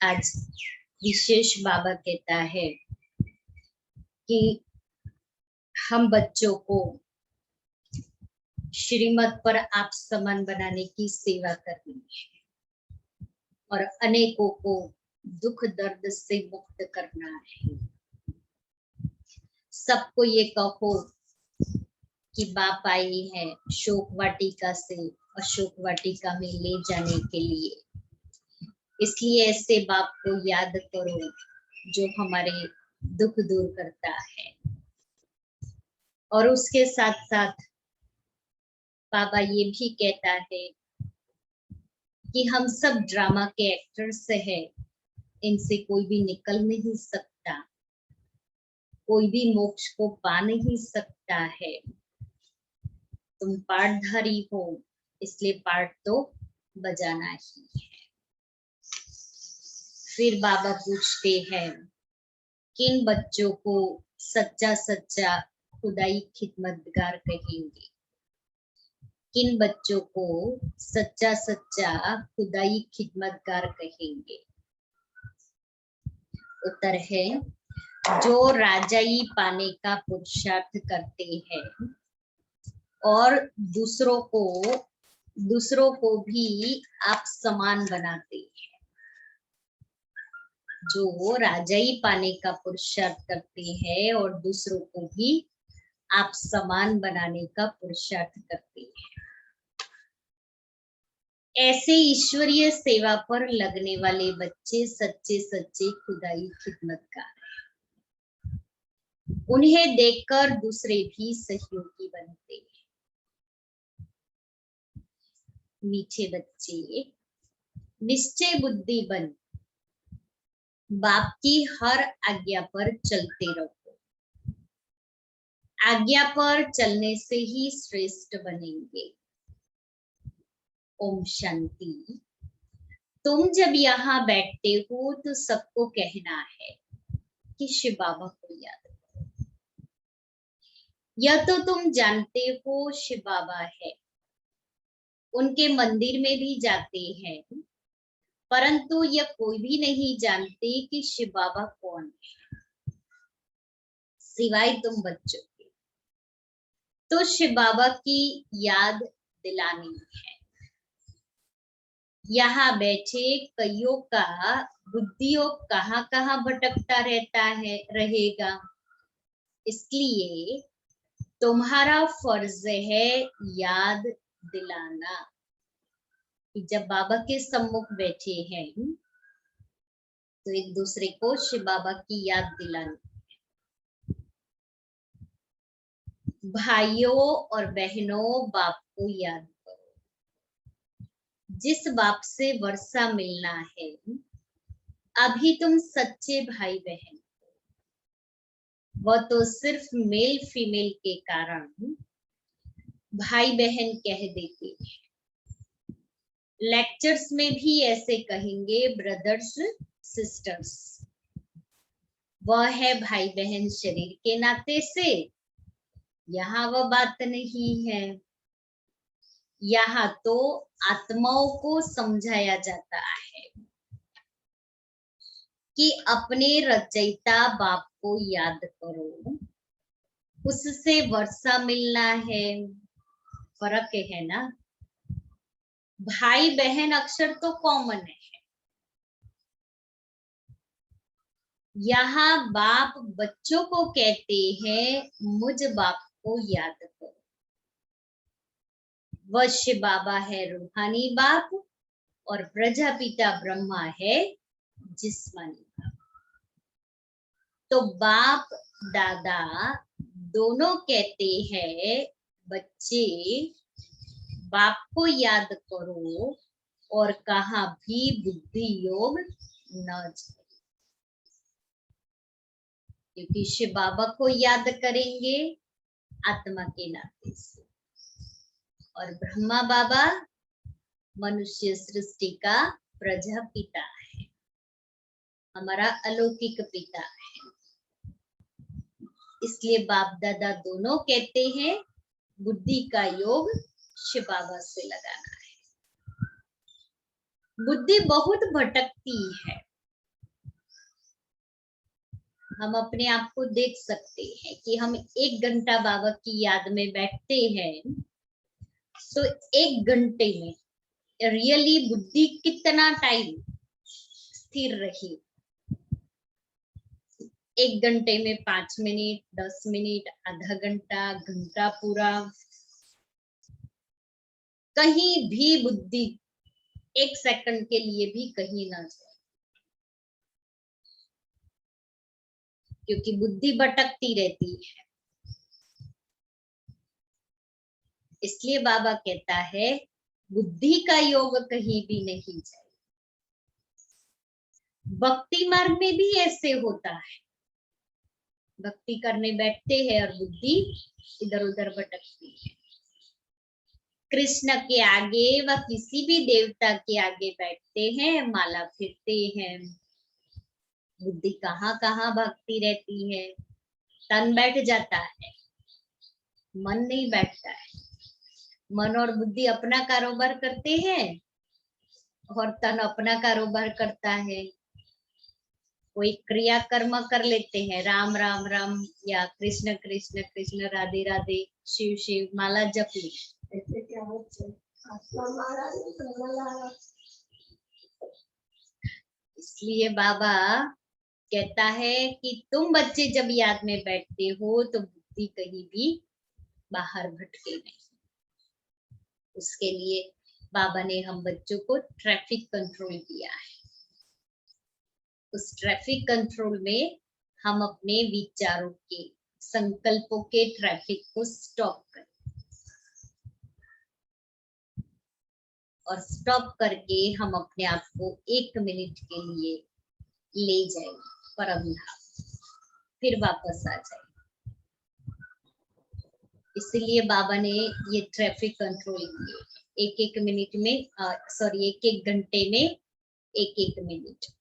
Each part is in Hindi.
आज विशेष बाबा कहता है कि हम बच्चों को श्रीमत पर आप समान बनाने की सेवा करनी है और अनेकों को दुख दर्द से मुक्त करना है। सबको ये कहो कि बाप आई है शोक वाटिका से अशोक वाटिका में ले जाने के लिए। इसलिए ऐसे बाप को याद करो जो हमारे दुख दूर करता है। और उसके साथ साथ बाबा ये भी कहता है कि हम सब ड्रामा के एक्टर्स हैं, इनसे कोई भी निकल नहीं सकता, कोई भी मोक्ष को पा नहीं सकता है। तुम पार्टधारी हो, इसलिए पार्ट तो बजाना ही है। फिर बाबा पूछते हैं किन बच्चों को सच्चा सच्चा खुदाई खिदमतगार कहेंगे, किन बच्चों को सच्चा सच्चा खुदाई खिदमतगार कहेंगे। उत्तर है जो राजाई पाने का पुरुषार्थ करते हैं और दूसरों को भी आप समान बनाते हैं। जो राजाई पाने का पुरुषार्थ करते हैं और दूसरों को भी आप समान बनाने का पुरुषार्थ करते हैं। ऐसे ईश्वरीय सेवा पर लगने वाले बच्चे सच्चे सच्चे खुदाई खिदमतगार हैं। उन्हें देखकर दूसरे भी सहयोगी बनते हैं। मीठे बच्चे, निश्चय बुद्धि बन बाप की हर आज्ञा पर चलते रहो। आज्ञा पर चलने से ही श्रेष्ठ बनेंगे। ओम शांति। तुम जब यहाँ बैठते हो तो सबको कहना है कि शिव बाबा को याद करो। यह तो तुम जानते हो शिव बाबा है, उनके मंदिर में भी जाते हैं, परंतु यह कोई भी नहीं जानते कि शिव बाबा कौन है सिवाय तुम बच्चों के। तो शिव बाबा की याद दिलानी है। यहाँ बैठे कईयों का बुद्धियों कहाँ कहाँ भटकता रहता है रहेगा। इसलिए तुम्हारा फर्ज है याद दिलाना कि जब बाबा के सम्मुख बैठे हैं तो एक दूसरे को शिव बाबा की याद दिलानी। भाइयों और बहनों, बाप को याद करो। जिस बाप से वर्षा मिलना है, अभी तुम सच्चे भाई बहन हो। वह तो सिर्फ मेल फीमेल के कारण भाई बहन कह देते हैं। लेक्चर्स में भी ऐसे कहेंगे ब्रदर्स सिस्टर्स। वह है भाई बहन शरीर के नाते से, यहाँ वह बात नहीं है। यहाँ तो आत्माओं को समझाया जाता है कि अपने रचयिता बाप को याद करो, उससे वर्षा मिलना है। फर्क है ना। भाई बहन अक्षर तो कॉमन है। यहाँ बाप बच्चों को कहते हैं मुझ बाप को याद करो। वह शिव बाबा है रूहानी बाप और प्रजापिता ब्रह्मा है जिस्मानी बाप। तो बाप दादा दोनों कहते हैं बच्चे बाप को याद करो और कहाँ भी बुद्धि योग न जाए, क्योंकि शिव बाबा को याद करेंगे आत्मा के नाते से। और ब्रह्मा बाबा मनुष्य सृष्टि का प्रजापिता है, हमारा अलौकिक पिता है। इसलिए बाप दादा दोनों कहते हैं बुद्धि का योग शिव बाबा से लगाना है। बुद्धि बहुत भटकती है, हम अपने आप को देख सकते हैं कि हम 1 घंटा बाबा की याद में बैठते हैं, तो 1 घंटे में रियली बुद्धि कितना टाइम स्थिर रही। 1 घंटे में 5 मिनट, 10 मिनट, आधा घंटा, घंटा पूरा, कहीं भी बुद्धि 1 सेकंड के लिए भी कहीं ना जाए, क्योंकि बुद्धि भटकती रहती है। इसलिए बाबा कहता है बुद्धि का योग कहीं भी नहीं जाए। भक्ति मार्ग में भी ऐसे होता है, भक्ति करने बैठते हैं और बुद्धि इधर उधर भटकती है। कृष्ण के आगे व किसी भी देवता के आगे बैठते हैं, माला फिरते हैं, बुद्धि कहाँ कहाँ भागती रहती है। तन बैठ जाता है, मन नहीं बैठता है। मन और बुद्धि अपना कारोबार करते हैं और तन अपना कारोबार करता है। कोई क्रिया कर्म कर लेते हैं, राम राम राम या कृष्ण कृष्ण कृष्ण राधे राधे शिव शिव माला जप ली। इसलिए बाबा कहता है कि तुम बच्चे जब याद में बैठते हो तो बुद्धि कहीं भी बाहर भटके नहीं। उसके लिए बाबा ने हम बच्चों को ट्रैफिक कंट्रोल किया है। उस ट्रैफिक कंट्रोल में हम अपने विचारों के, संकल्पों के ट्रैफिक को स्टॉप करें और स्टॉप करके हम अपने आप को 1 मिनट के लिए ले जाए परम धाम, फिर वापस आ जाए। इसलिए बाबा ने ये ट्रैफिक कंट्रोल किए, 1-1 मिनट में, सॉरी 1-1 घंटे में 1-1 मिनट।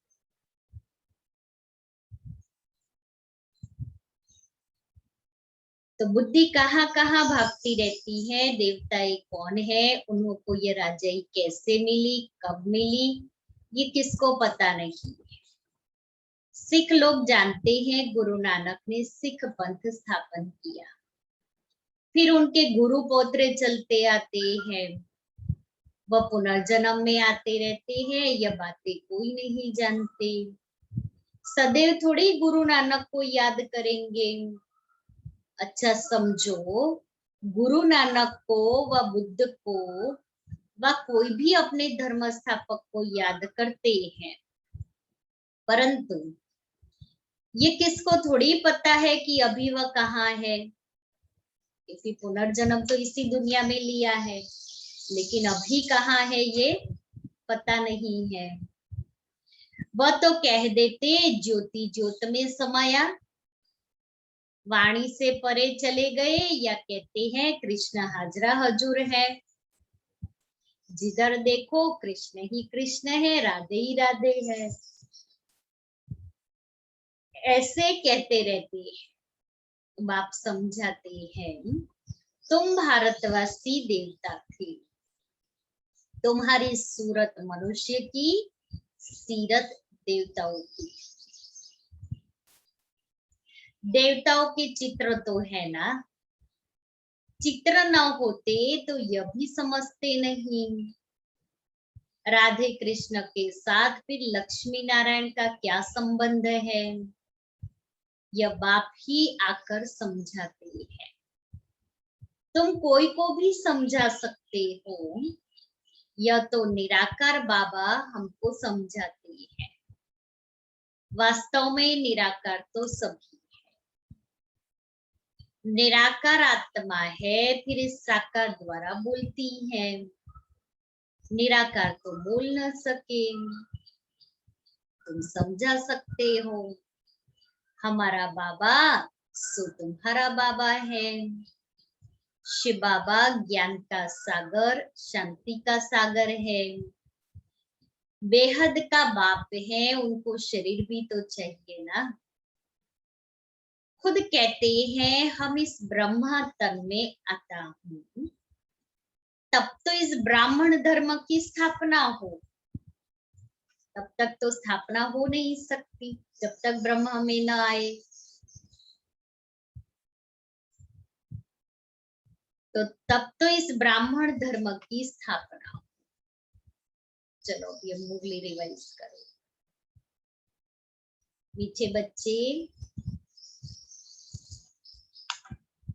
तो बुद्धि कहाँ कहाँ भागती रहती है, देवताएं कौन है, उनको ये राजाई कैसे मिली, कब मिली, ये किसको पता नहीं है। सिख लोग जानते हैं गुरु नानक ने सिख पंथ स्थापन किया, फिर उनके गुरु पौत्रे चलते आते हैं, वह पुनर्जन्म में आते रहते हैं, यह बातें कोई नहीं जानते। सदैव थोड़ी गुरु नानक को याद करेंगे। अच्छा समझो, गुरु नानक को व बुद्ध को व कोई भी अपने धर्म स्थापक को याद करते हैं, परंतु ये किसको थोड़ी पता है कि अभी वह कहाँ है। क्योंकि पुनर्जन्म तो इसी दुनिया में लिया है, लेकिन अभी कहाँ है ये पता नहीं है। वह तो कह देते ज्योति ज्योत में समाया, वाणी से परे चले गए, या कहते हैं कृष्ण हाजरा हजूर है, जिधर देखो कृष्ण ही कृष्ण है, राधे ही राधे है, ऐसे कहते रहते हैं। बाप समझाते हैं तुम भारतवासी देवता थे, तुम्हारी सूरत मनुष्य की, सीरत देवताओं की। देवताओं के चित्र तो है ना, चित्र न होते तो यह भी समझते नहीं। राधे कृष्ण के साथ फिर लक्ष्मी नारायण का क्या संबंध है, यह बाप ही आकर समझाते हैं। तुम कोई को भी समझा सकते हो, यह तो निराकार बाबा हमको समझाते हैं। वास्तव में निराकार तो सभी है, निराकार आत्मा है, फिर इस साकार द्वारा बोलती है। निराकार तो बोल न सके, तुम समझा सकते हो। हमारा बाबा सो तुम्हारा बाबा है। शिव बाबा ज्ञान का सागर, शांति का सागर है, बेहद का बाप है, उनको शरीर भी तो चाहिए ना। खुद कहते हैं हम इस ब्रह्मा तन में आता हूं, तब तो इस ब्राह्मण धर्म की स्थापना हो। तब तक तो स्थापना हो नहीं सकती जब तक ब्रह्मा में न आए। तो तब तो इस ब्राह्मण धर्म की स्थापना। चलो ये मुरली रिवाइज करो। मीठे बच्चे,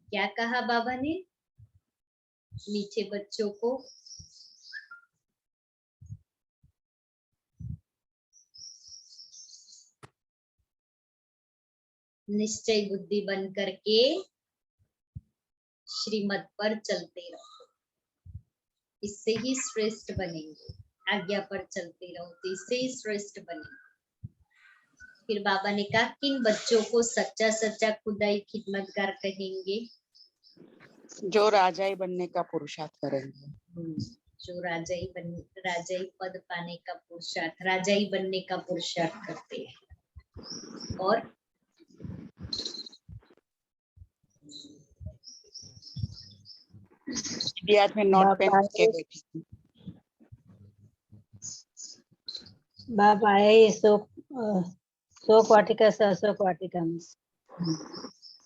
क्या कहा बाबा ने मीठे बच्चों को? निश्चय बुद्धि बन करके श्रीमत पर चलते रहो, इससे ही श्रेष्ठ बनेंगे। आज्ञा पर चलते रहो तो इससे ही श्रेष्ठ बनेंगे। फिर बाबा ने कहा किन बच्चों को सच्चा सच्चा खुदाई खिदमतगार कहेंगे? जो राजाई बनने का पुरुषार्थ करेंगे। जो राजाई पद पाने का पुरुषार्थ, राजाई बनने का पुरुषार्थ करते हैं। और में नोट पेन के बैठी थी। बाप आए ही शोक वाटिका से अशोक वाटिका में,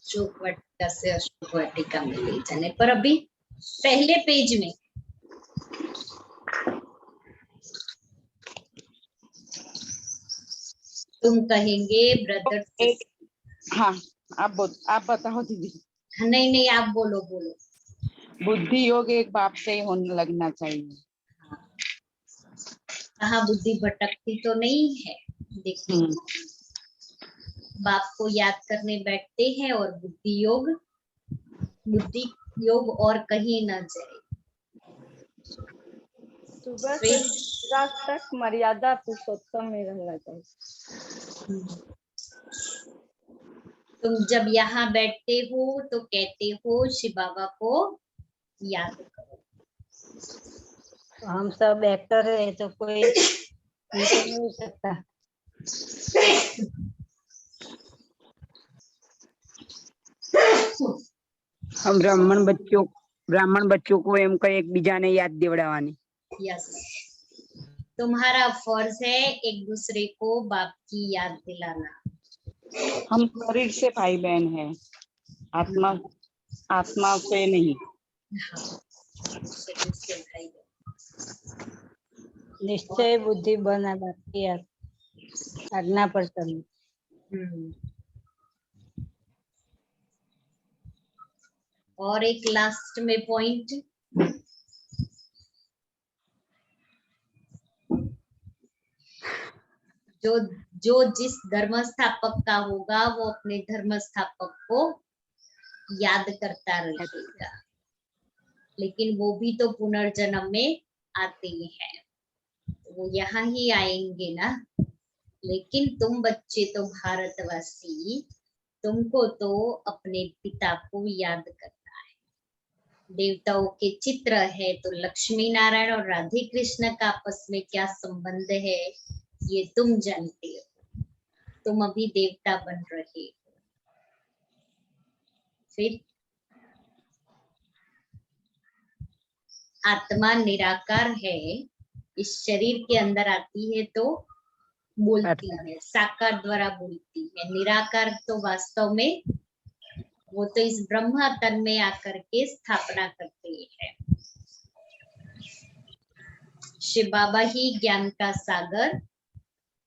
शोक वाटिका से अशोक वाटिका में ले जाने पर अभी पहले पेज में तुम कहेंगे ब्रदर। हाँ आप बताओ दीदी। नहीं आप बोलो। बुद्धि योग एक बाप से ही होने लगना चाहिए। कहाँ बुद्धि भटकती तो नहीं है। देखिए बाप को याद करने बैठते हैं और बुद्धि योग और कहीं न जाए। सुबह से रात तक मर्यादा पुरुषोत्तम में रहना चाहिए। तुम जब यहाँ बैठते हो तो कहते हो शिव बाबा को याद करो। तो हम सब एक्टर है तो कोई नहीं हो सकता। हम ब्राह्मण बच्चों को इनका एक बीजा ने याद दिवड़ावानी। यस, तुम्हारा फर्ज है एक दूसरे को बाप की याद दिलाना। हम शरीर से भाई बहन हैं, आत्मा से नहीं। शरीर से भाई बहन। निश्चय बुद्धि बना बाकी आज्ञा पर चलना। और एक लास्ट में पॉइंट, जो जिस धर्म स्थापक का होगा वो अपने धर्म स्थापक को याद करता रहेगा, लेकिन वो भी तो पुनर्जन्म में आते हैं, वो यहाँ ही आएंगे ना। लेकिन तुम बच्चे तो भारतवासी, तुमको तो अपने पिता को याद करना है। देवताओं के चित्र है तो लक्ष्मी नारायण और राधे कृष्ण का आपस में क्या संबंध है ये तुम जानते हो। तुम अभी देवता बन रहे हो। फिर आत्मा निराकार है, इस शरीर के अंदर आती है तो बोलती है, साकार द्वारा बोलती है। निराकार तो वास्तव में वो तो इस ब्रह्म तन में आकर के स्थापना करते हैं। शिव बाबा ही ज्ञान का सागर,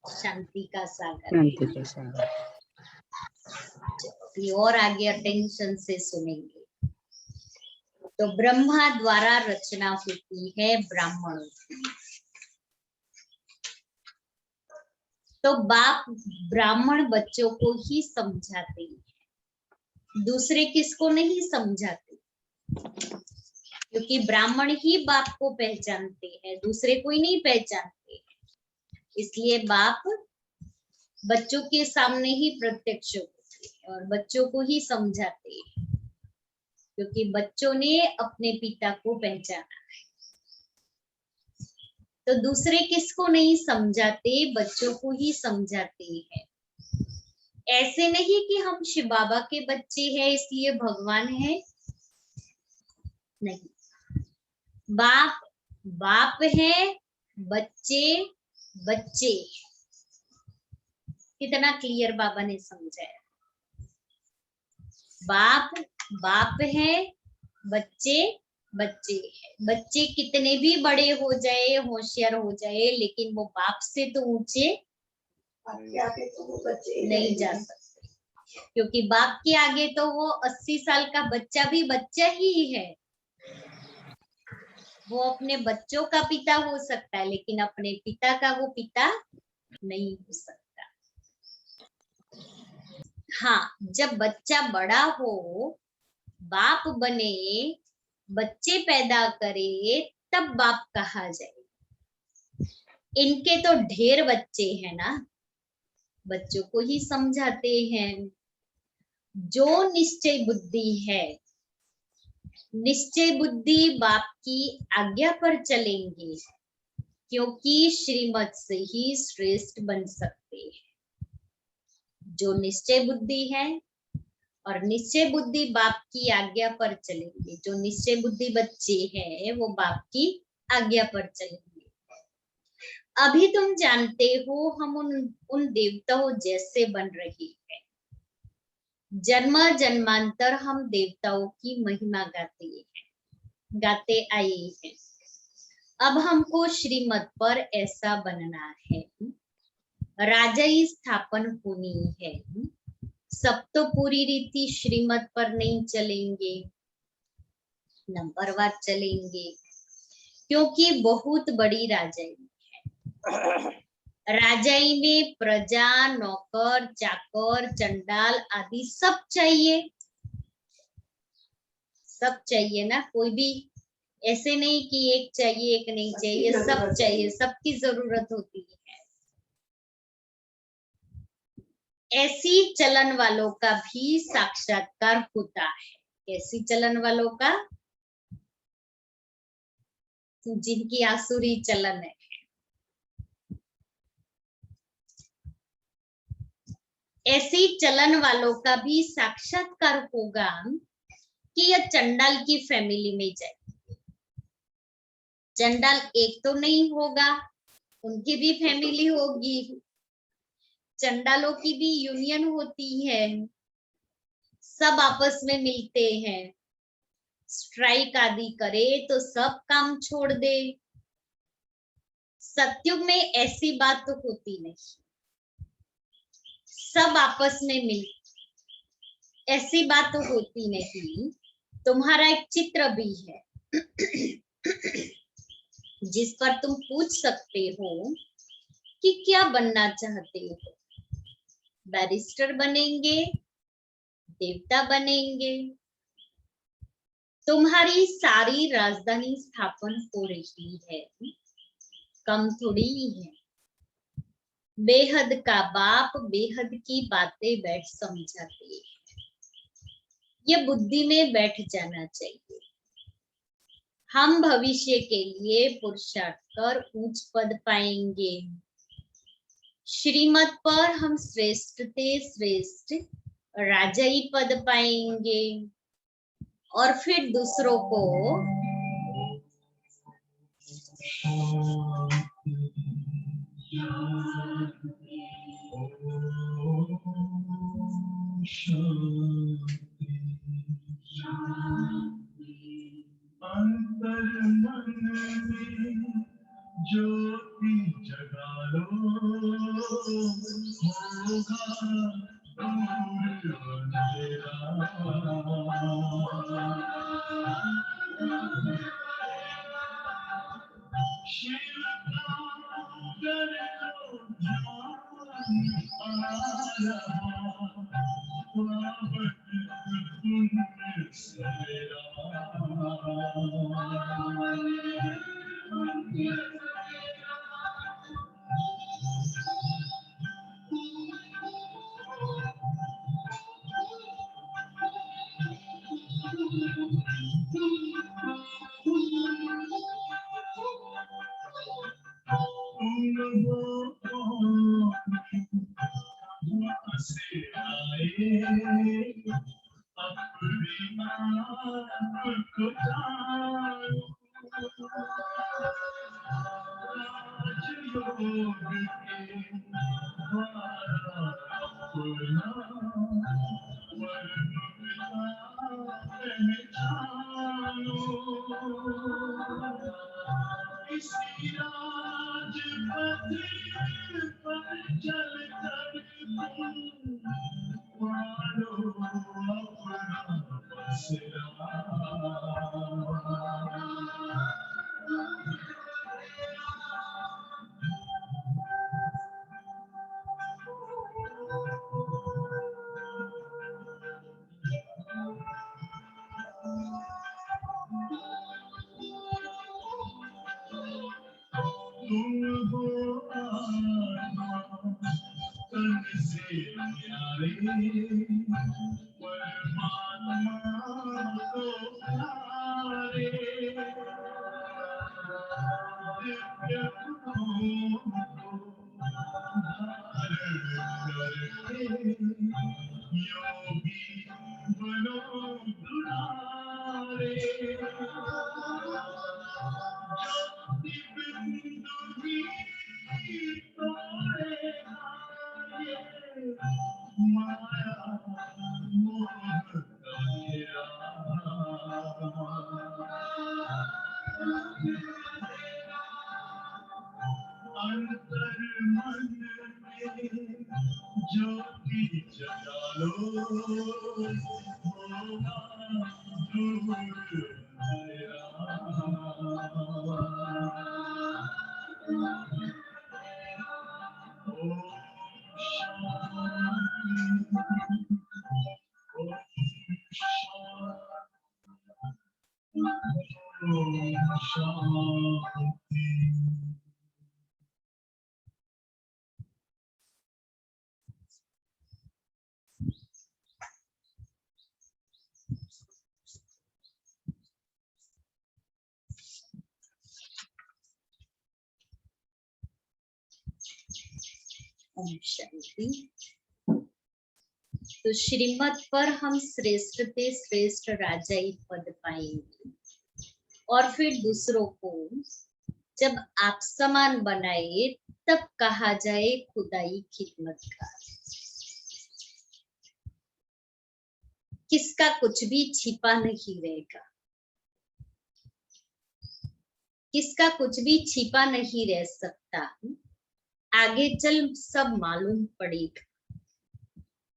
शांति का सागर है। और आगे अटेंशन से सुनेंगे। तो ब्रह्मा द्वारा रचना होती है ब्राह्मणों की। तो बाप ब्राह्मण बच्चों को ही समझाते हैं, दूसरे किसको नहीं समझाते, क्योंकि ब्राह्मण ही बाप को पहचानते हैं, दूसरे कोई नहीं पहचानते। इसलिए बाप बच्चों के सामने ही प्रत्यक्ष होते हैं और बच्चों को ही समझाते हैं, क्योंकि बच्चों ने अपने पिता को पहचाना है। तो दूसरे किसको नहीं समझाते, बच्चों को ही समझाते हैं। ऐसे नहीं कि हम शिव बाबा के बच्चे हैं इसलिए भगवान है, नहीं। बाप है, बच्चे बच्चे। कितना क्लियर बाबा ने समझाया। बाप है, बच्चे बच्चे हैं। बच्चे कितने भी बड़े हो जाए, होशियार हो जाए, लेकिन वो बाप से तो ऊंचे नहीं जा सकते, क्योंकि बाप के आगे तो वो 80 साल का बच्चा भी बच्चा ही है। वो अपने बच्चों का पिता हो सकता है, लेकिन अपने पिता का वो पिता नहीं हो सकता। हाँ, जब बच्चा बड़ा हो, बाप बने, बच्चे पैदा करे, तब बाप कहा जाए। इनके तो ढेर बच्चे हैं ना, बच्चों को ही समझाते हैं। जो निश्चय बुद्धि है, निश्चय बुद्धि बाप की आज्ञा पर चलेंगे, क्योंकि श्रीमत से ही श्रेष्ठ बन सकते हैं। जो निश्चय बुद्धि है और निश्चय बुद्धि बाप की आज्ञा पर चलेंगे। जो निश्चय बुद्धि बच्चे हैं वो बाप की आज्ञा पर चलेंगे। अभी तुम जानते हो हम उन देवताओं जैसे बन रहे हैं। जन्म जन्मांतर हम देवताओं की महिमा गाते आए हैं। अब हमको श्रीमत पर ऐसा बनना है। राजाई स्थापन होनी है। सब तो पूरी रीति श्रीमत पर नहीं चलेंगे, नंबरवार चलेंगे, क्योंकि बहुत बड़ी राजाई है। राजाई में प्रजा, नौकर, चाकर, चंडाल आदि सब चाहिए। सब चाहिए ना, कोई भी ऐसे नहीं कि एक चाहिए एक नहीं चाहिए, सब चाहिए, सबकी जरूरत होती है। ऐसी चलन वालों का भी साक्षात्कार होता है। ऐसी चलन वालों का, जिनकी आसुरी चलन है। ऐसी चलन वालों का भी साक्षात्कार होगा कि यह चंडाल की फैमिली में जाए। चंडाल एक तो नहीं होगा, उनकी भी फैमिली होगी। चंडालों की भी यूनियन होती है, सब आपस में मिलते हैं। स्ट्राइक आदि करे तो सब काम छोड़ दे। सत्युग में ऐसी बात तो होती नहीं, सब आपस में मिल, ऐसी बात तो होती नहीं। तुम्हारा एक चित्र भी है जिस पर तुम पूछ सकते हो कि क्या बनना चाहते हो। बैरिस्टर बनेंगे, देवता बनेंगे। तुम्हारी सारी राजधानी स्थापन हो रही है, कम थोड़ी है। बेहद का बाप बेहद की बातें बैठ समझाते हैं। ये बुद्धि में बैठ जाना चाहिए। हम भविष्य के लिए पुरुषार्थ कर उच्च पद पाएंगे। श्रीमत पर हम श्रेष्ठ ते श्रेष्ठ राजाई पद पाएंगे, और फिर दूसरों को अंतर मन में ज्योति जगा लो, होगा दूर अंधेरा। शिव का कर लो ध्यान आ रहा, पावन पुण्य सवेरा। से आए अपनी आप को जानो, राजयोग के द्वारा अपना वर्ण मिला पहचानो। तन से प्यारे परमात्मा को प्यारे दिव्य गुणों को धारण करके योगी बनो दुलारे ज्योति बिंदु भी तोड़े आए माया मोह तेरा अंतर मन में ज्योति जगा लो होगा दूर तेरा ओम शांति। ओम शांति। तो श्रीमत पर हम श्रेष्ठ से श्रेष्ठ राजाई पद पाएंगे और फिर दूसरों को जब आप समान बनाए तब कहा जाए खुदाई खिदमतगार। किसका कुछ भी छिपा नहीं रहेगा, किसका कुछ भी छिपा नहीं रह सकता। आगे चल सब मालूम पड़ेगा।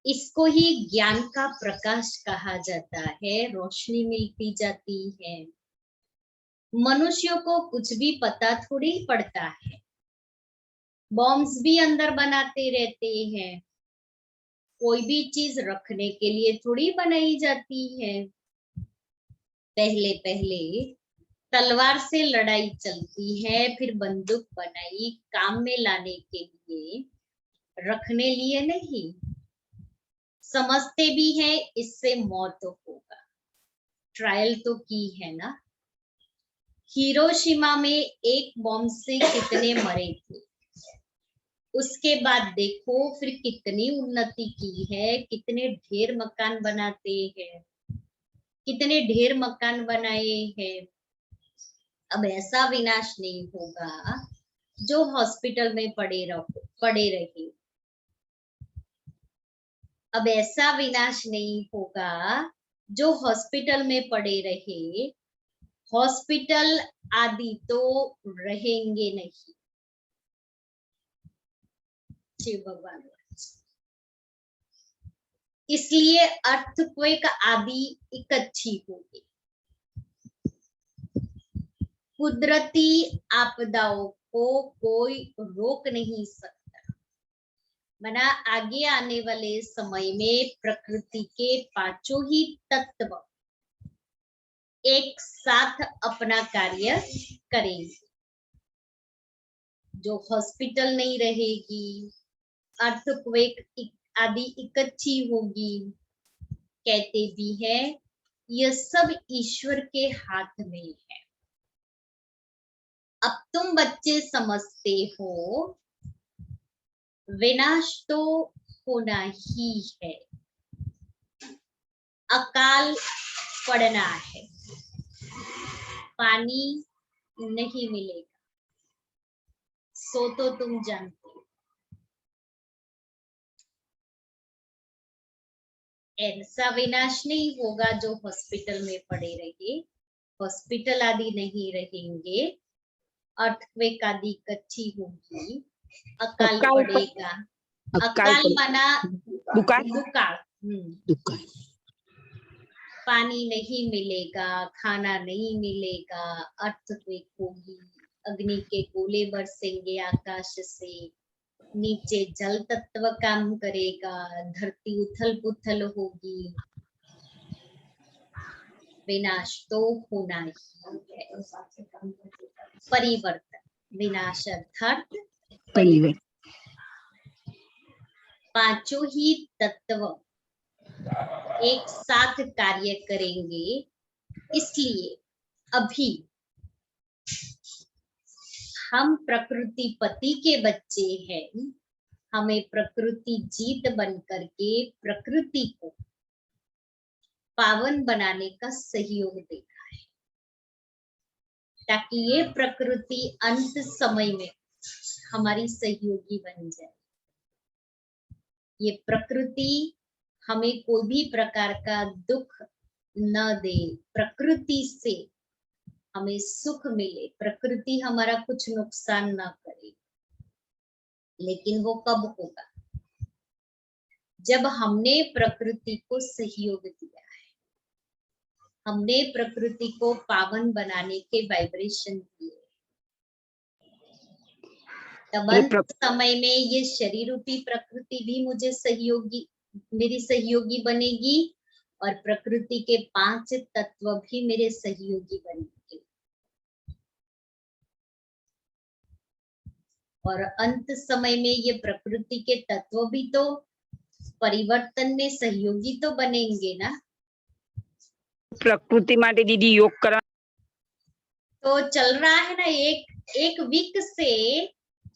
इसको ही ज्ञान का प्रकाश कहा जाता है। रोशनी मिलती जाती है। मनुष्यों को कुछ भी पता थोड़ी पड़ता है। बॉम्ब्स भी अंदर बनाते रहते हैं। कोई भी चीज रखने के लिए थोड़ी बनाई जाती है। पहले पहले तलवार से लड़ाई चलती है, फिर बंदूक बनाई काम में लाने के लिए, रखने लिए नहीं। समझते भी हैं इससे मौत होगा। ट्रायल तो की है ना। हिरोशिमा में एक बॉम्ब से कितने मरे थे। उसके बाद देखो फिर कितनी उन्नति की है। कितने ढेर मकान बनाते हैं, कितने ढेर मकान बनाए हैं। अब ऐसा विनाश नहीं होगा जो हॉस्पिटल में पड़े रहे। अब ऐसा विनाश नहीं होगा जो हॉस्पिटल में पड़े रहे। हॉस्पिटल आदि तो रहेंगे नहीं। शिव भगवान। इसलिए अर्थक्वेक आदि इकट्ठी होगी। कुदरती आपदाओं को कोई रोक नहीं सकता। मना आगे आने वाले समय में प्रकृति के पांचों ही तत्व एक साथ अपना कार्य करेंगे। जो हॉस्पिटल नहीं रहेगी, अर्थक्वेक आदि इकट्ठी होगी। कहते भी है यह सब ईश्वर के हाथ में है। अब तुम बच्चे समझते हो विनाश तो होना ही है। अकाल पड़ना है। पानी नहीं मिलेगा, सो तो तुम जानते हो। ऐसा विनाश नहीं होगा जो हॉस्पिटल में पड़े रहे। हॉस्पिटल आदि नहीं रहेंगे। अर्थक्वेक आदि इकट्ठी होगी। अकाल पड़ेगा। अकाल माना दुकाल। पानी नहीं मिलेगा, खाना नहीं मिलेगा। अर्थक्वेक होगी। अग्नि के गोले बरसेंगे आकाश से। नीचे जल तत्व काम करेगा। धरती उथल पुथल होगी। विनाश तो होना ही है। परिवर्तन। विनाश अर्थात परिवर्तन। पांचों ही तत्व एक साथ कार्य करेंगे। इसलिए अभी हम प्रकृति पति के बच्चे हैं। हमें प्रकृति जीत बन करके प्रकृति को पावन बनाने का सहयोग देना है, ताकि ये प्रकृति अंत समय में हमारी सहयोगी बन जाए। ये प्रकृति हमें कोई भी प्रकार का दुख न दे, प्रकृति से हमें सुख मिले, प्रकृति हमारा कुछ नुकसान ना करे। लेकिन वो कब होगा? जब हमने प्रकृति को सहयोग दिया है, हमने प्रकृति को पावन बनाने के वाइब्रेशन दिए। तब अंत समय में ये शरीर रूपी प्रकृति भी मुझे सहयोगी, मेरी सहयोगी बनेगी, और प्रकृति के 5 तत्व भी मेरे सहयोगी बनेंगे। और अंत समय में ये प्रकृति के तत्व भी तो परिवर्तन में सहयोगी तो बनेंगे ना। प्रकृति माटे दीदी योग करा तो चल रहा है ना, एक वीक से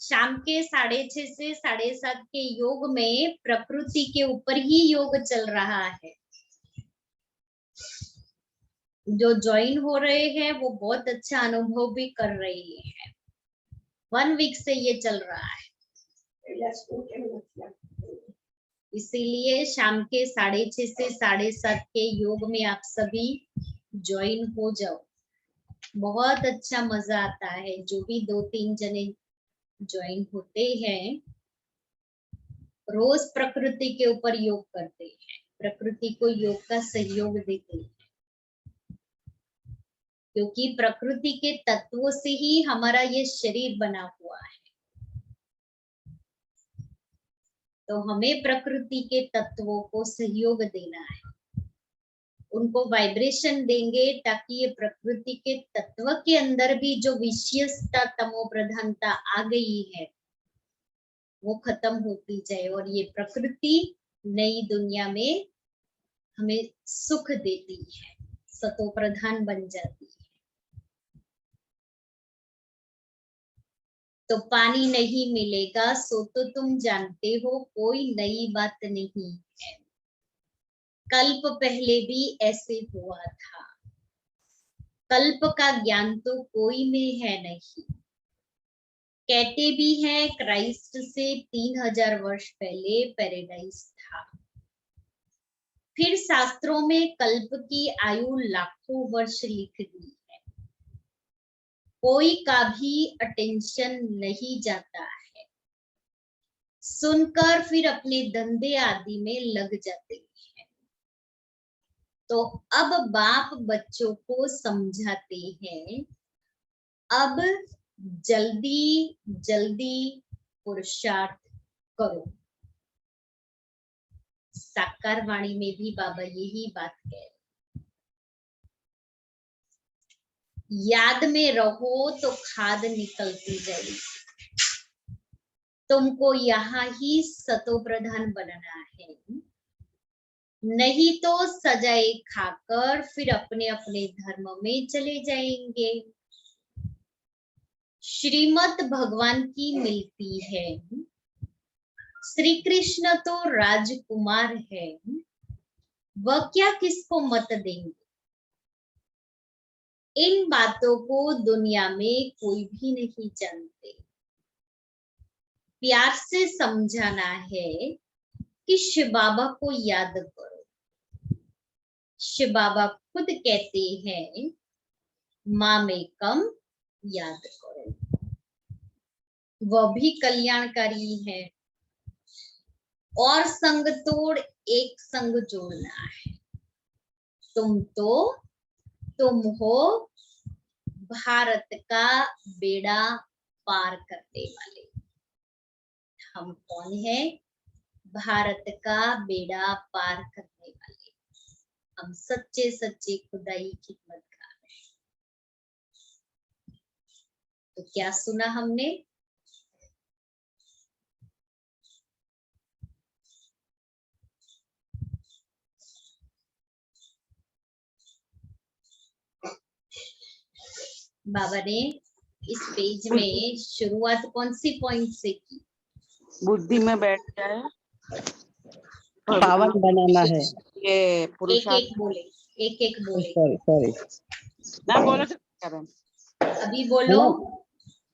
शाम के 6:30 से 7:30 के योग में प्रकृति के ऊपर ही योग चल रहा है। जो ज्वाइन हो रहे हैं वो बहुत अच्छा अनुभव भी कर रहे हैं। 1 वीक से ये चल रहा है। इसीलिए शाम के 6:30 से 7:30 के योग में आप सभी ज्वाइन हो जाओ। बहुत अच्छा मजा आता है। जो भी 2-3 जने ज्वाइन होते हैं, रोज प्रकृति के ऊपर योग करते हैं, प्रकृति को योग का सहयोग देते हैं, क्योंकि प्रकृति के तत्वों से ही हमारा ये शरीर बना हुआ है। तो हमें प्रकृति के तत्वों को सहयोग देना है, उनको वाइब्रेशन देंगे, ताकि ये प्रकृति के तत्व के अंदर भी जो विशेषता तमो प्रधानता आ गई है वो खत्म होती जाए, और ये प्रकृति नई दुनिया में हमें सुख देती है, सतो प्रधान बन जाती है। तो पानी नहीं मिलेगा सो तो तुम जानते हो, कोई नई बात नहीं है। कल्प पहले भी ऐसे हुआ था। कल्प का ज्ञान तो कोई में है नहीं। कहते भी हैं क्राइस्ट से 3000 वर्ष पहले पैराडाइज था। फिर शास्त्रों में कल्प की आयु लाखों वर्ष लिख दी है। कोई का भी अटेंशन नहीं जाता है, सुनकर फिर अपने धंधे आदि में लग जाते हैं। तो अब बाप बच्चों को समझाते हैं, अब जल्दी जल्दी पुरुषार्थ करो। साकार वाणी में भी बाबा यही बात कह रहे, याद में रहो तो खाद निकलती जाएगी। तुमको यहाँ ही सतो प्रधान बनना है, नहीं तो सजाए खाकर फिर अपने अपने धर्म में चले जाएंगे। श्रीमत भगवान की मिलती है, श्री कृष्ण तो राजकुमार है, वह क्या किसको मत देंगे। इन बातों को दुनिया में कोई भी नहीं जानते। प्यार से समझाना है कि शिव बाबा को याद करो। शिव बाबा खुद कहते हैं, माँ में कम याद करो। वह भी कल्याणकारी है। और संग तोड़ एक संग जोड़ना है। तुम हो भारत का बेड़ा पार करने वाले। हम कौन है? भारत का बेड़ा पार करने वाले। हम सच्चे सच्चे खुदाई खिदमतगार हैं। तो क्या सुना हमने? बाबा ने इस पेज में शुरुआत कौन सी पॉइंट से की? बुद्धि में बैठ जाए, पावन बनाना है। ये एक पुरुषार्थ। एक बोले, एक एक बोले। Sorry sorry. ना बोलो चंद्रिका बहन। अभी बोलो।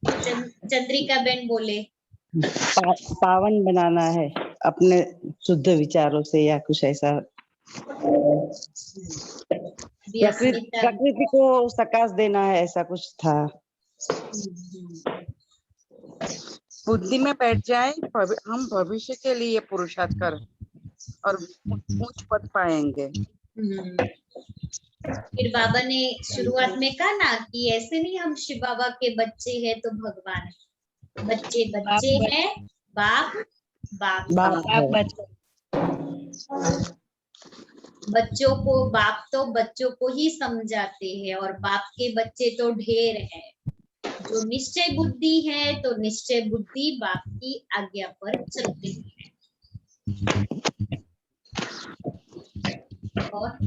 चंद्रिका बेन बोले। पावन बनाना है अपने शुद्ध विचारों से, या कुछ ऐसा। अभी अस्मिता। प्रकृति को सकाश देना है, ऐसा कुछ था। बुद्धि में बैठ जाए, हम भविष्य के लिए पुरुषार्थ कर और उच्च पद पाएंगे। फिर बाबा ने शुरुआत में कहा ना कि ऐसे नहीं हम शिव बाबा के बच्चे हैं तो भगवान है। बच्चे बच्चे हैं, बाप बाप बाप है। बच्चों को बाप तो बच्चों को ही समझाते हैं, और बाप के बच्चे तो ढेर है। जो निश्चय बुद्धि है तो निश्चय बुद्धि बाप की आज्ञा पर चलते हैं। और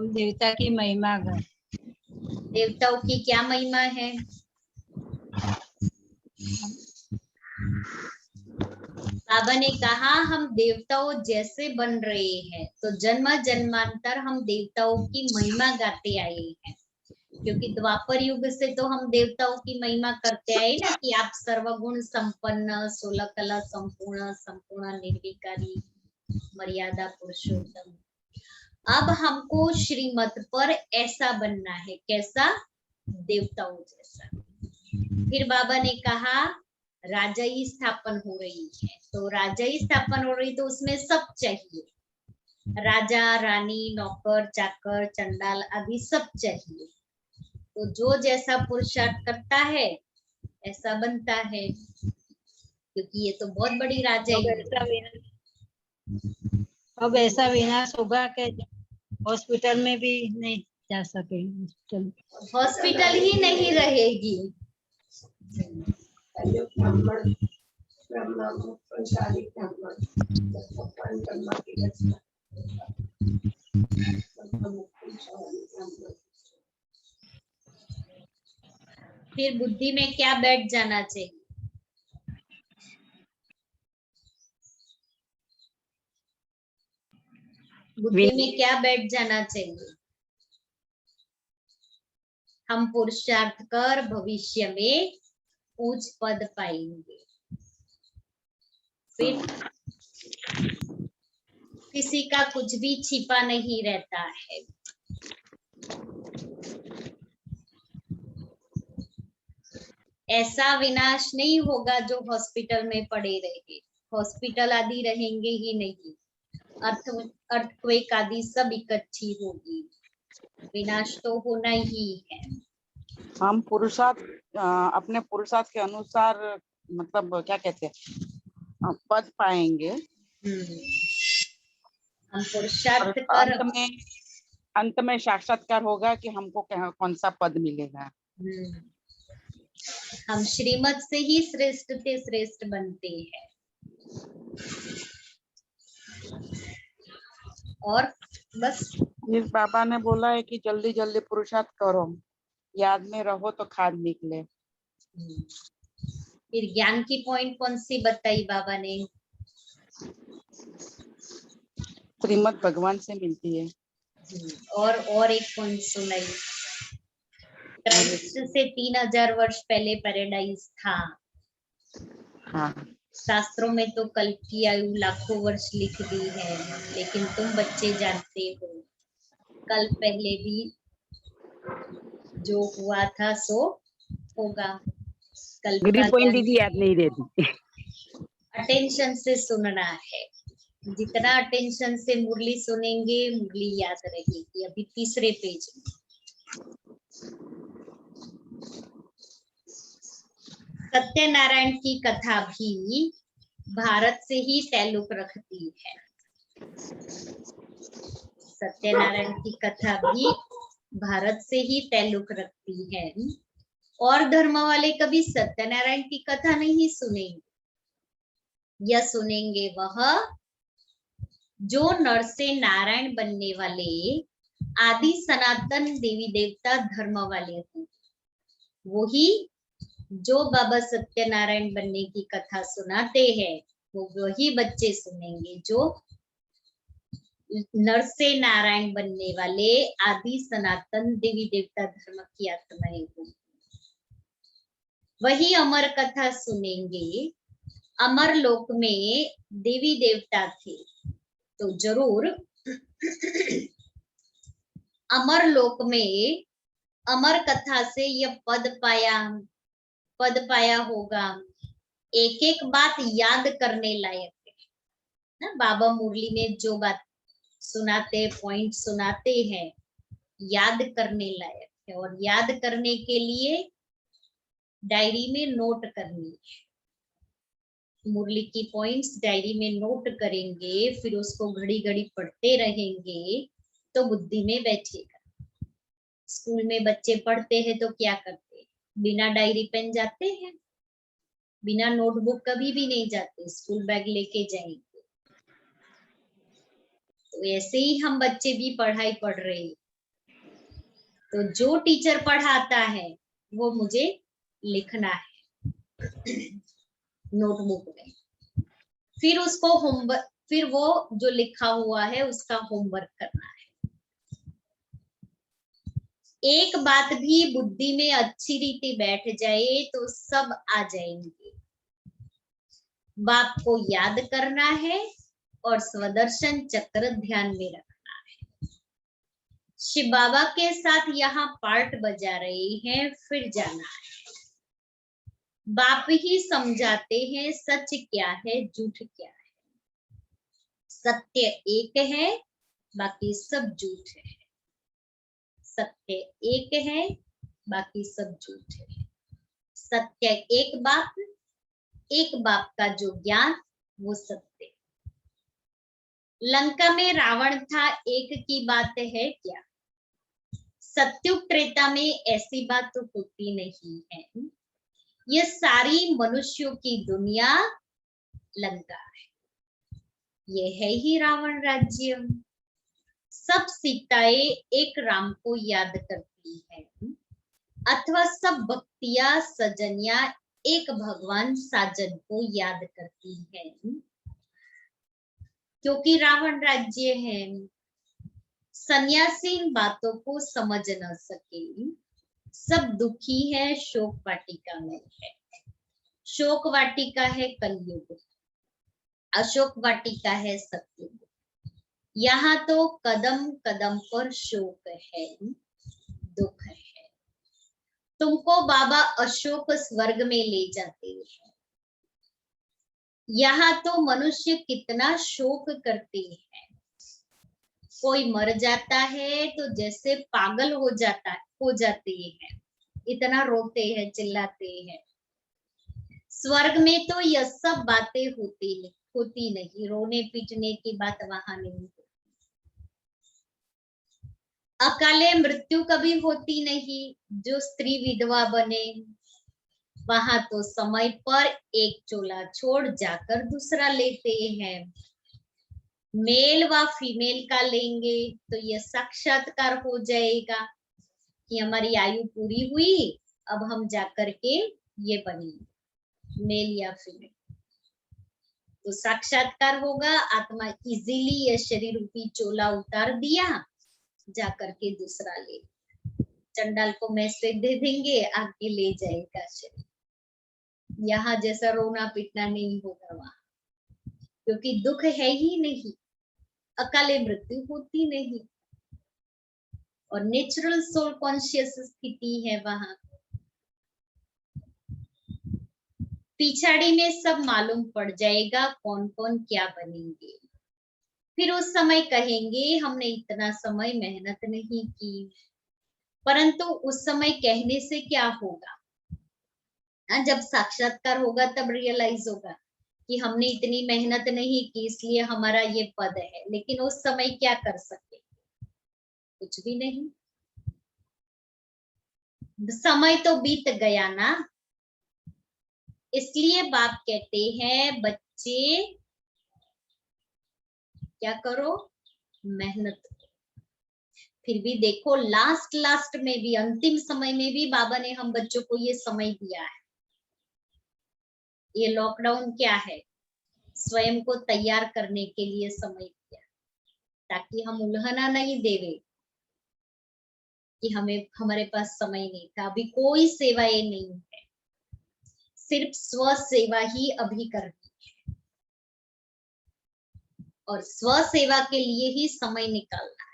देवता की महिमा गा। देवताओं की क्या महिमा है? बाबा ने कहा हम देवताओं जैसे बन रहे हैं, तो जन्म जन्मांतर हम देवताओं की महिमा गाते आए हैं। क्योंकि द्वापर युग से तो हम देवताओं की महिमा करते आए ना कि आप सर्वगुण संपन्न, 16 कला संपूर्ण, संपूर्ण निर्विकारी, मर्यादा पुरुषोत्तम। अब हमको श्रीमत पर ऐसा बनना है, कैसा? देवताओं जैसा। फिर बाबा ने कहा राजाई स्थापन हो रही है, तो राजाई स्थापन हो रही तो उसमें सब चाहिए। राजा, रानी, नौकर, चाकर, चंडाल आदि सब चाहिए। तो जो जैसा पुरुषार्थ करता है ऐसा बनता है, क्योंकि ये तो बहुत बड़ी राजाई है। अब ऐसा विनाश होगा कि हॉस्पिटल में भी नहीं जा सके। हॉस्पिटल ही नहीं रहेगी। फिर बुद्धि में क्या बैठ जाना चाहिए? बुद्धि में क्या बैठ जाना चाहिए? हम पुरुषार्थ कर भविष्य में उच्च पद पाएंगे। फिर किसी का कुछ भी छिपा नहीं रहता है। ऐसा विनाश नहीं होगा जो हॉस्पिटल में पड़े रहे। हॉस्पिटल आदि रहेंगे ही नहीं। अर्थक्वेक आदि सब इकट्ठी होगी। विनाश तो होना ही है। हम पुरुषार्थ अपने पुरुषार्थ के अनुसार, मतलब क्या कहते हैं, पद पाएंगे। हम पुरुषार्थ कर अंत में साक्षात्कार होगा कि हमको कौन सा पद मिलेगा। हम श्रीमत से ही श्रेष्ठ से श्रेष्ठ बनते हैं। और बस इस बाबा ने बोला है कि जल्दी जल्दी पुरुषार्थ करो, याद में रहो तो खाद निकले। फिर ज्ञान की पॉइंट कौन सी बताई बाबा ने? श्रीमत भगवान से मिलती है। और एक पॉइंट सुनाई। क्राइस्ट से 3000 वर्ष पहले पैराडाइज था। हाँ। शास्त्रों में तो कल्प की आयु लाखों वर्ष लिख दी है, लेकिन तुम बच्चे जानते हो कल पहले भी जो हुआ था सो होगा। कल पॉइंट दीदी याद नहीं रहती। अटेंशन से सुनना है। जितना अटेंशन से मुरली सुनेंगे मुरली याद रहेगी। अभी तीसरे पेज में सत्यनारायण की कथा भी भारत से ही ताल्लुक रखती है। सत्यनारायण की कथा भी भारत से ही ताल्लुक रखती है। और धर्म वाले कभी सत्यनारायण की कथा नहीं सुनेंगे। यह सुनेंगे वह जो नर से नारायण बनने वाले आदि सनातन देवी देवता धर्म वाले होंगे, वही जो बाबा सत्यनारायण बनने की कथा सुनाते हैं वो वही बच्चे सुनेंगे जो नर से नारायण बनने वाले आदि सनातन देवी देवता धर्म की आत्माएं होंगी, वही अमर कथा सुनेंगे। अमर लोक में देवी देवता थे तो जरूर अमर लोक में अमर कथा से यह पद पाया होगा। एक एक बात याद करने लायक है ना। बाबा मुरली में जो बात सुनाते, पॉइंट सुनाते हैं, याद करने लायक है। और याद करने के लिए डायरी में नोट करनी है। मुरली की पॉइंट्स डायरी में नोट करेंगे, फिर उसको घड़ी घड़ी पढ़ते रहेंगे तो बुद्धि में बैठेगा। स्कूल में बच्चे पढ़ते हैं तो क्या करते हैं? बिना डायरी पेन जाते हैं, बिना नोटबुक कभी भी नहीं जाते, स्कूल बैग लेके जाएंगे। तो ऐसे ही हम बच्चे भी पढ़ाई पढ़ रहे हैं। तो जो टीचर पढ़ाता है वो मुझे लिखना है नोटबुक में, फिर उसको होमवर्क, फिर वो जो लिखा हुआ है उसका होमवर्क करना है। एक बात भी बुद्धि में अच्छी रीति बैठ जाए तो सब आ जाएंगे। बाप को याद करना है और स्वदर्शन चक्र ध्यान में रखना है। शिव बाबा के साथ यहाँ पार्ट बजा रहे हैं, फिर जाना है। बाप ही समझाते हैं सच क्या है, झूठ क्या है। सत्य एक है, बाकी सब झूठ है। सत्य एक है, बाकी सब झूठ है। सत्य एक बाप का जो ज्ञान वो सत्य। लंका में रावण था, एक की बात है क्या? सत्युग त्रेता में ऐसी बात तो होती नहीं है। ये सारी मनुष्यों की दुनिया लंका है, ये है ही रावण राज्य। सब सीताएं एक राम को याद करती है, अथवा सब भक्तियां सजनिया एक भगवान साजन को याद करती है, क्योंकि रावण राज्य है। सन्यासी इन बातों को समझ न सके, सब दुखी है, शोक वाटिका में है। शोक वाटिका है कलयुग, अशोक वाटिका है सतयुग। यहाँ तो कदम कदम पर शोक है, दुख है। तुमको बाबा अशोक स्वर्ग में ले जाते हैं। यहाँ तो मनुष्य कितना शोक करते हैं। कोई मर जाता है तो जैसे पागल हो जाते हैं, इतना रोते हैं, चिल्लाते हैं। स्वर्ग में तो यह सब बातें होती नहीं, रोने पीटने की बात वहां नहीं होती। अकाले मृत्यु कभी होती नहीं, जो स्त्री विधवा बने वहां तो समय पर एक चोला छोड़ जाकर दूसरा लेते हैं। मेल व फीमेल का लेंगे तो यह साक्षात्कार हो जाएगा कि हमारी आयु पूरी हुई, अब हम जाकर के ये बनेंगे, मेल या फीमेल। तो साक्षात्कार होगा, आत्मा इजीली यह शरीर रूपी चोला उतार दिया, जाकर के दूसरा ले। चंडाल को मैसेज दे देंगे, आगे ले जाएगा शरीर। यहाँ जैसा रोना पीटना नहीं होगा वहां, क्योंकि दुख है ही नहीं, अकाले मृत्यु होती नहीं, और नेचुरल सोल कॉन्शियस स्थिति है वहां। पिछाड़ी में सब मालूम पड़ जाएगा कौन कौन क्या बनेंगे। फिर उस समय कहेंगे हमने इतना समय मेहनत नहीं की, परंतु उस समय कहने से क्या होगा? जब साक्षात्कार होगा तब रियलाइज होगा कि हमने इतनी मेहनत नहीं की, इसलिए हमारा ये पद है। लेकिन उस समय क्या कर सकते? कुछ भी नहीं। समय तो बीत गया ना। इसलिए बाप कहते हैं बच्चे क्या करो, मेहनत करो। फिर भी देखो लास्ट में भी, अंतिम समय में भी बाबा ने हम बच्चों को ये समय दिया है। ये लॉकडाउन क्या है? स्वयं को तैयार करने के लिए समय दिया, ताकि हम उल्हना नहीं देवे कि हमें हमारे पास समय नहीं था। अभी कोई सेवाएं नहीं है, सिर्फ स्व सेवा ही अभी करनी है और स्व सेवा के लिए ही समय निकालना है।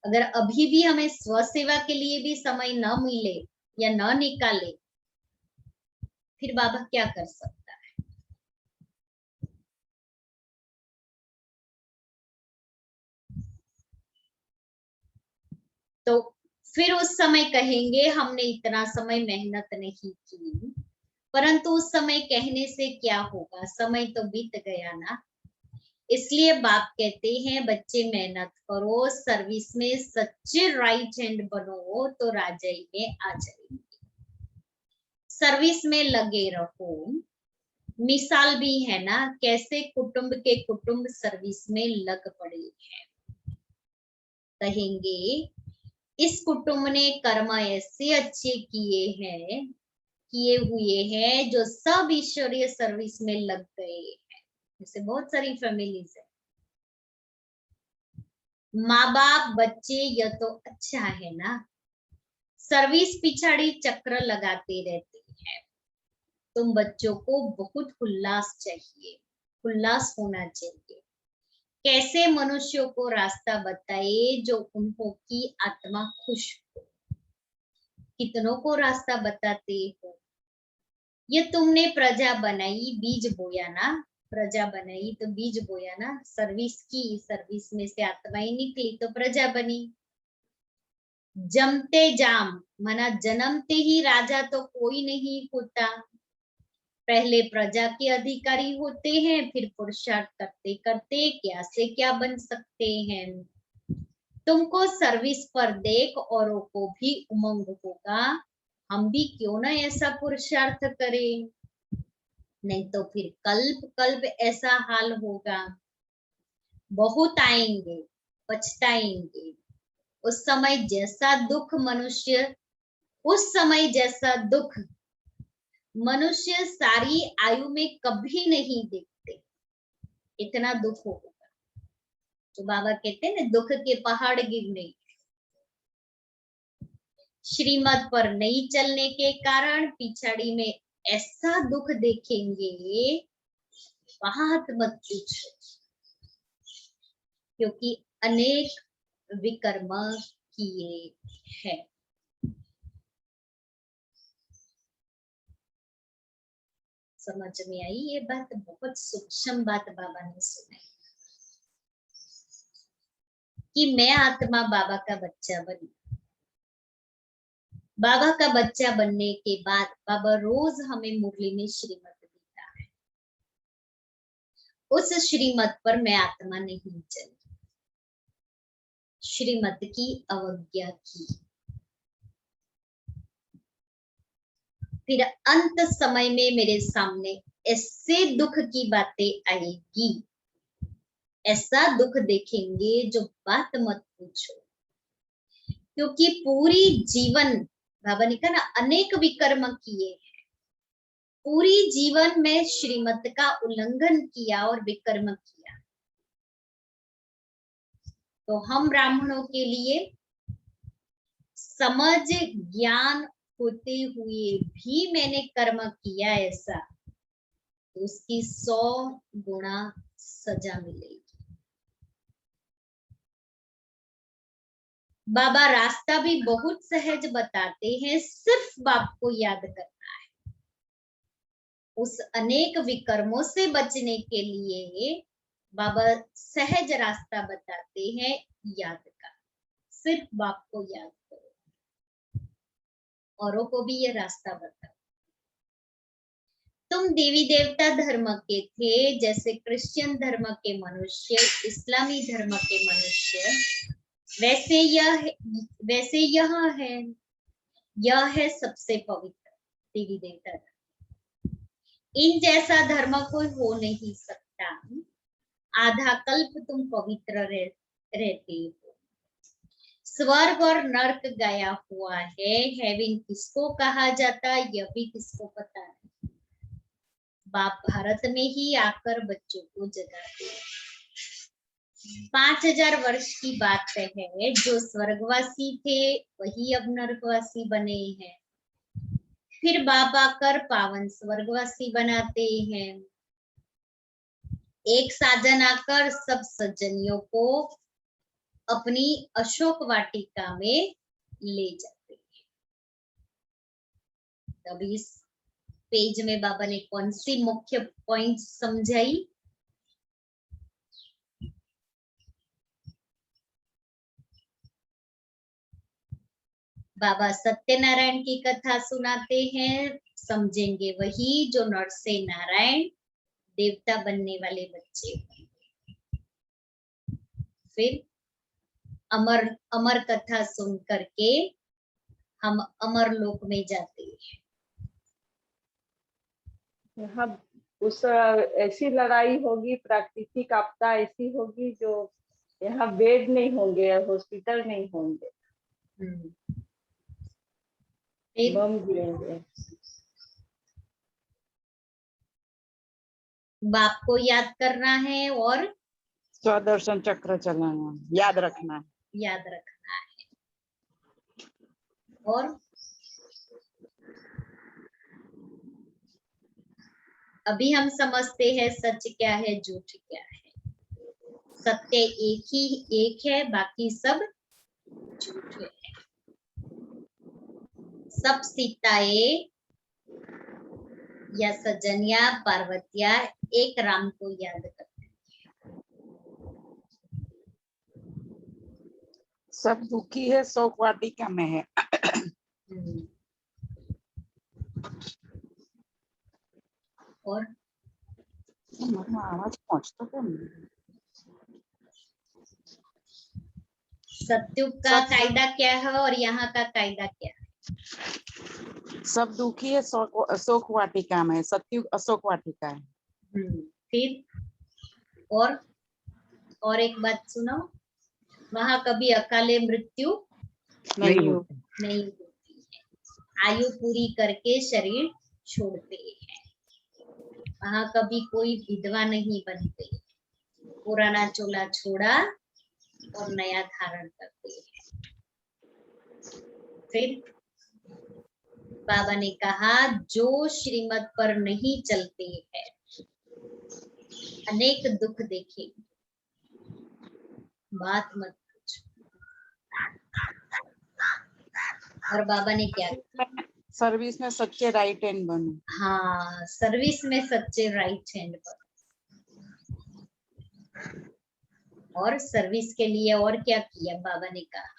अगर अभी भी हमें स्व सेवा के लिए भी समय न मिले या न निकाले, फिर बाबा क्या कर सकता है? तो फिर उस समय कहेंगे हमने इतना समय मेहनत नहीं की, परंतु उस समय कहने से क्या होगा? समय तो बीत गया ना। इसलिए बाप कहते हैं बच्चे मेहनत करो, सर्विस में सच्चे राइट हैंड बनो तो राजाई में आ जाएंगे। सर्विस में लगे रहो। मिसाल भी है ना, कैसे कुटुंब के कुटुंब सर्विस में लग पड़े हैं। कहेंगे इस कुटुंब ने कर्म ऐसे अच्छे किए हुए हैं जो सब ईश्वरीय सर्विस में लग गए हैं। जैसे बहुत सारी फैमिलीज है, माँ बाप बच्चे, यह तो अच्छा है ना, सर्विस पिछाड़ी चक्र लगाते रहते हैं। तुम बच्चों को बहुत उल्लास चाहिए, उल्लास होना चाहिए। कैसे मनुष्यों को रास्ता बताए जो उनको की आत्मा खुश हो। कितनों को रास्ता बताते हो? ये तुमने प्रजा बनाई, बीज बोया ना, प्रजा बनाई तो बीज बोया ना, सर्विस की, सर्विस में से आत्माएं निकली तो प्रजा बनी। जमते जाम माना जन्मते ही राजा तो कोई नहीं होता, पहले प्रजा के अधिकारी होते हैं, फिर पुरुषार्थ करते करते क्या से क्या बन सकते हैं। तुमको सर्विस पर देख औरों को भी उमंग होगा, हम भी क्यों ना ऐसा पुरुषार्थ करें, नहीं तो फिर कल्प कल्प ऐसा हाल होगा। बहुत आएंगे, पछताएंगे। उस समय जैसा दुख मनुष्य, उस समय जैसा दुख मनुष्य सारी आयु में कभी नहीं देखते, इतना दुख होगा। तो बाबा कहते हैं ना, दुख के पहाड़ गिरने, श्रीमत पर नहीं चलने के कारण पिछाड़ी में ऐसा दुख देखेंगे, बात मत पूछो, क्योंकि अनेक विकर्म किए हैं। समझ में आई ये बात? बहुत सूक्ष्म बात बाबा ने सुनाई कि मैं आत्मा बाबा का बच्चा बनी। बाबा का बच्चा बनने के बाद बाबा रोज हमें मुरली में श्रीमत देता है। उस श्रीमत पर मैं आत्मा नहीं चली, श्रीमत की अवज्ञा की। फिर अंत समय में मेरे सामने ऐसे दुख की बातें आएगी, ऐसा दुख देखेंगे जो बात मत पूछो। क्योंकि पूरी जीवन, बाबा ने कहा ना, अनेक विकर्म किए हैं, पूरी जीवन में श्रीमत का उल्लंघन किया और विकर्म किया। तो हम ब्राह्मणों के लिए समझ ज्ञान होते हुए भी मैंने कर्म किया ऐसा, तो उसकी 100 गुना सजा मिलेगी। बाबा रास्ता भी बहुत सहज बताते हैं, सिर्फ बाप को याद करना है। उस अनेक विकर्मों से बचने के लिए बाबा सहज रास्ता बताते हैं, याद का। सिर्फ बाप को याद करो, औरों को भी ये रास्ता बताओ। तुम देवी देवता धर्म के थे, जैसे क्रिश्चियन धर्म के मनुष्य, इस्लामी धर्म के मनुष्य, वैसे यह है सबसे पवित्र देवी देवता धर्म। इन जैसा धर्म कोई हो नहीं सकता। आधा कल्प तुम पवित्र रहते हो, स्वर्ग और नर्क गया हुआ है। हेवन किसको कहा जाता है यह भी किसको पता नहीं। बाप भारत में ही आकर बच्चों को जगाते हैं। 5000 वर्ष की बात है, जो स्वर्गवासी थे वही अब नरकवासी बने हैं। फिर बाप आकर पावन स्वर्गवासी बनाते हैं। एक साजन आकर सब सज्जनियों को अपनी अशोक वाटिका में ले जाते हैं। तब इस पेज में बाबा ने कौन सी मुख्य पॉइंट समझाई? बाबा सत्यनारायण की कथा सुनाते हैं, समझेंगे वही जो नर से नारायण देवता बनने वाले बच्चे। फिर अमर अमर कथा सुन करके हम अमर लोक में जाते हैं। यहाँ उस ऐसी लड़ाई होगी, प्राकृतिक आपदा ऐसी होगी जो यहाँ बेड नहीं होंगे, हॉस्पिटल नहीं होंगे, फिर बम गिरेंगे। बाप को याद करना है और स्वदर्शन चक्र चलाना, याद रखना है। याद रखना है। और अभी हम समझते हैं सच क्या है, झूठ क्या है। सत्य एक है, बाकी सब झूठ है। सब सीताएं या सजनिया पार्वतिया एक राम को याद करते हैं। सब दुखी है, शोक वाटिका में है। और आवाज पहुंचता क्या नहीं? सत्युग का कायदा क्या है और यहाँ का कायदा क्या है? सब दुखी है, शोक वाटिका में। सत्युग अशोक वाटिका है। फिर और एक बात सुनो, वहां कभी अकाले मृत्यु नहीं होती है। आयु पूरी करके शरीर छोड़ते हैं। वहां कभी कोई विधवा नहीं बनते। पुराना चोला छोड़ा और नया धारण करते हैं। फिर बाबा ने कहा, जो श्रीमत पर नहीं चलते हैं अनेक दुख देखेंगे। बात मत पूछो। और बाबा ने क्या कहा? सर्विस में सच्चे राइट हैंड बनो। हाँ, सर्विस में सच्चे राइट हैंड बनो। और सर्विस के लिए और क्या किया बाबा ने कहा?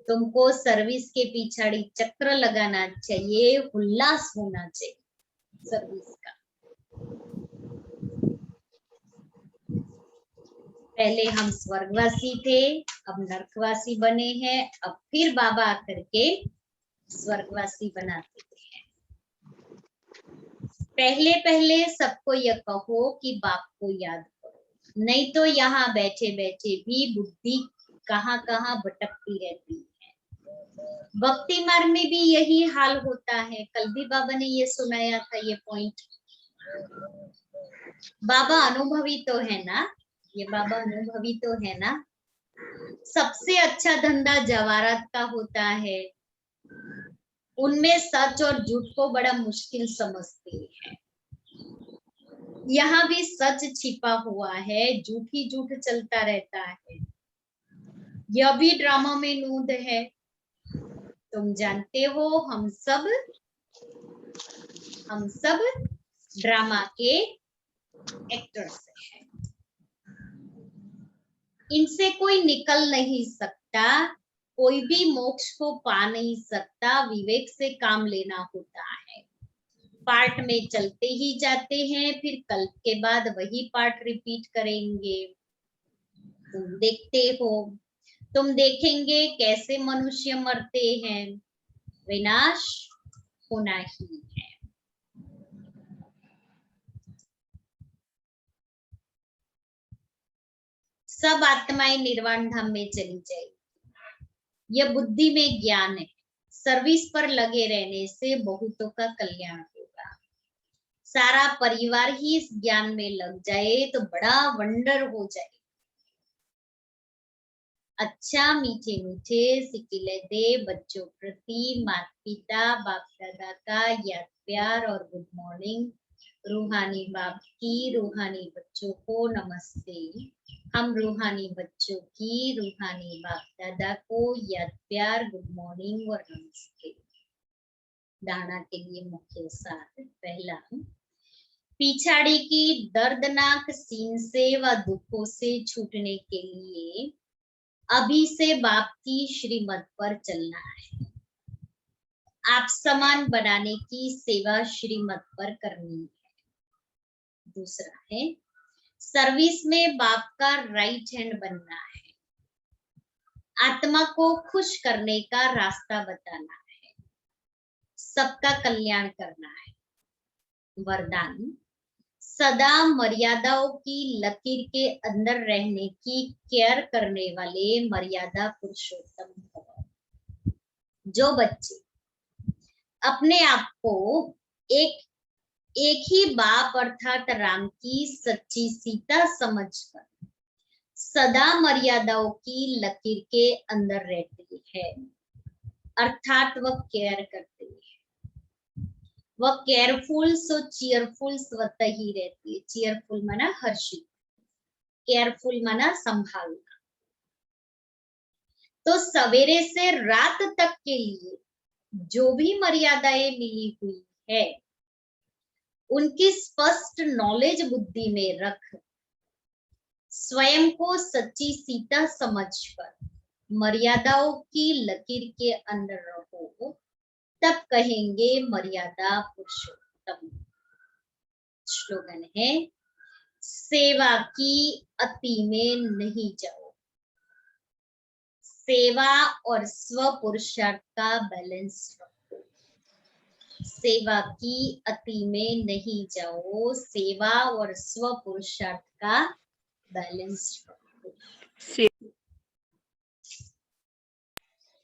तुमको सर्विस के पिछाड़ी चक्र लगाना चाहिए, उल्लास होना चाहिए सर्विस का। पहले हम स्वर्गवासी थे, अब नरकवासी बने हैं, अब फिर बाबा आकर के स्वर्गवासी बनाते हैं। पहले पहले सबको यह कहो कि बाप को याद करो, नहीं तो यहाँ बैठे बैठे भी बुद्धि कहाँ कहाँ भटकती रहती है। भक्ति मार्ग में भी यही हाल होता है। कल भी बाबा ने ये सुनाया था ये पॉइंट। बाबा अनुभवी तो है ना, ये बाबा अनुभवी तो है ना। सबसे अच्छा धंधा जवारात का होता है। उनमें सच और झूठ को बड़ा मुश्किल समझते हैं। यहाँ भी सच छिपा हुआ है, झूठ ही झूठ चलता रहता है। यह भी ड्रामा में नूद है। तुम जानते हो हम सब ड्रामा के एक्टर्स हैं। इनसे कोई निकल नहीं सकता, कोई भी मोक्ष को पा नहीं सकता। विवेक से काम लेना होता है। पार्ट में चलते ही जाते हैं, फिर कल के बाद वही पार्ट रिपीट करेंगे। तुम देखते हो, तुम देखेंगे कैसे मनुष्य मरते हैं। विनाश होना ही है। सब आत्माएं निर्वाण धाम में चली जाएगी। यह बुद्धि में ज्ञान है। सर्विस पर लगे रहने से बहुतों का कल्याण होगा। सारा परिवार ही इस ज्ञान में लग जाए तो बड़ा वंडर हो जाए। अच्छा मीठे मीठे सिकिले दे बच्चों प्रति माता पिता बाप दादा का याद प्यार और गुड मॉर्निंग। रूहानी बाप की रूहानी बच्चों को नमस्ते। हम रूहानी बच्चों की रूहानी बाप दादा को याद प्यार गुड मॉर्निंग और नमस्ते। दाना के लिए मुख्य सार। पहला, पिछाड़ी की दर्दनाक सीन से व दुखों से छूटने के लिए अभी से बाप की श्रीमत पर चलना है। आप समान बनाने की सेवा श्रीमत पर करनी है। दूसरा है, सर्विस में बाप का राइट हैंड बनना है। आत्मा को खुश करने का रास्ता बताना है। सबका कल्याण करना है। वरदान, सदा मर्यादाओं की लकीर के अंदर रहने की केयर करने वाले मर्यादा पुरुषोत्तम भव। जो बच्चे अपने आप को एक ही बाप अर्थात राम की सच्ची सीता समझकर सदा मर्यादाओं की लकीर के अंदर रहती है, अर्थात वह केयर करती है। वह केयरफुल सो चीयरफुल स्वतः ही रहती है। चीयरफुल माना हर्षित, केयरफुल माना संभालना। तो सवेरे से रात तक के लिए जो भी मर्यादाएं मिली हुई है उनकी स्पष्ट नॉलेज बुद्धि में रख स्वयं को सच्ची सीता समझकर मर्यादाओं की लकीर के अंदर रहो, तब कहेंगे मर्यादा पुरुषोत्तम। स्लोगन है, सेवा की अति में नहीं जाओ। सेवा और स्व पुरुषार्थ का बैलेंस रखो। सेवा की अति में नहीं जाओ। सेवा और स्व पुरुषार्थ का बैलेंस रखो।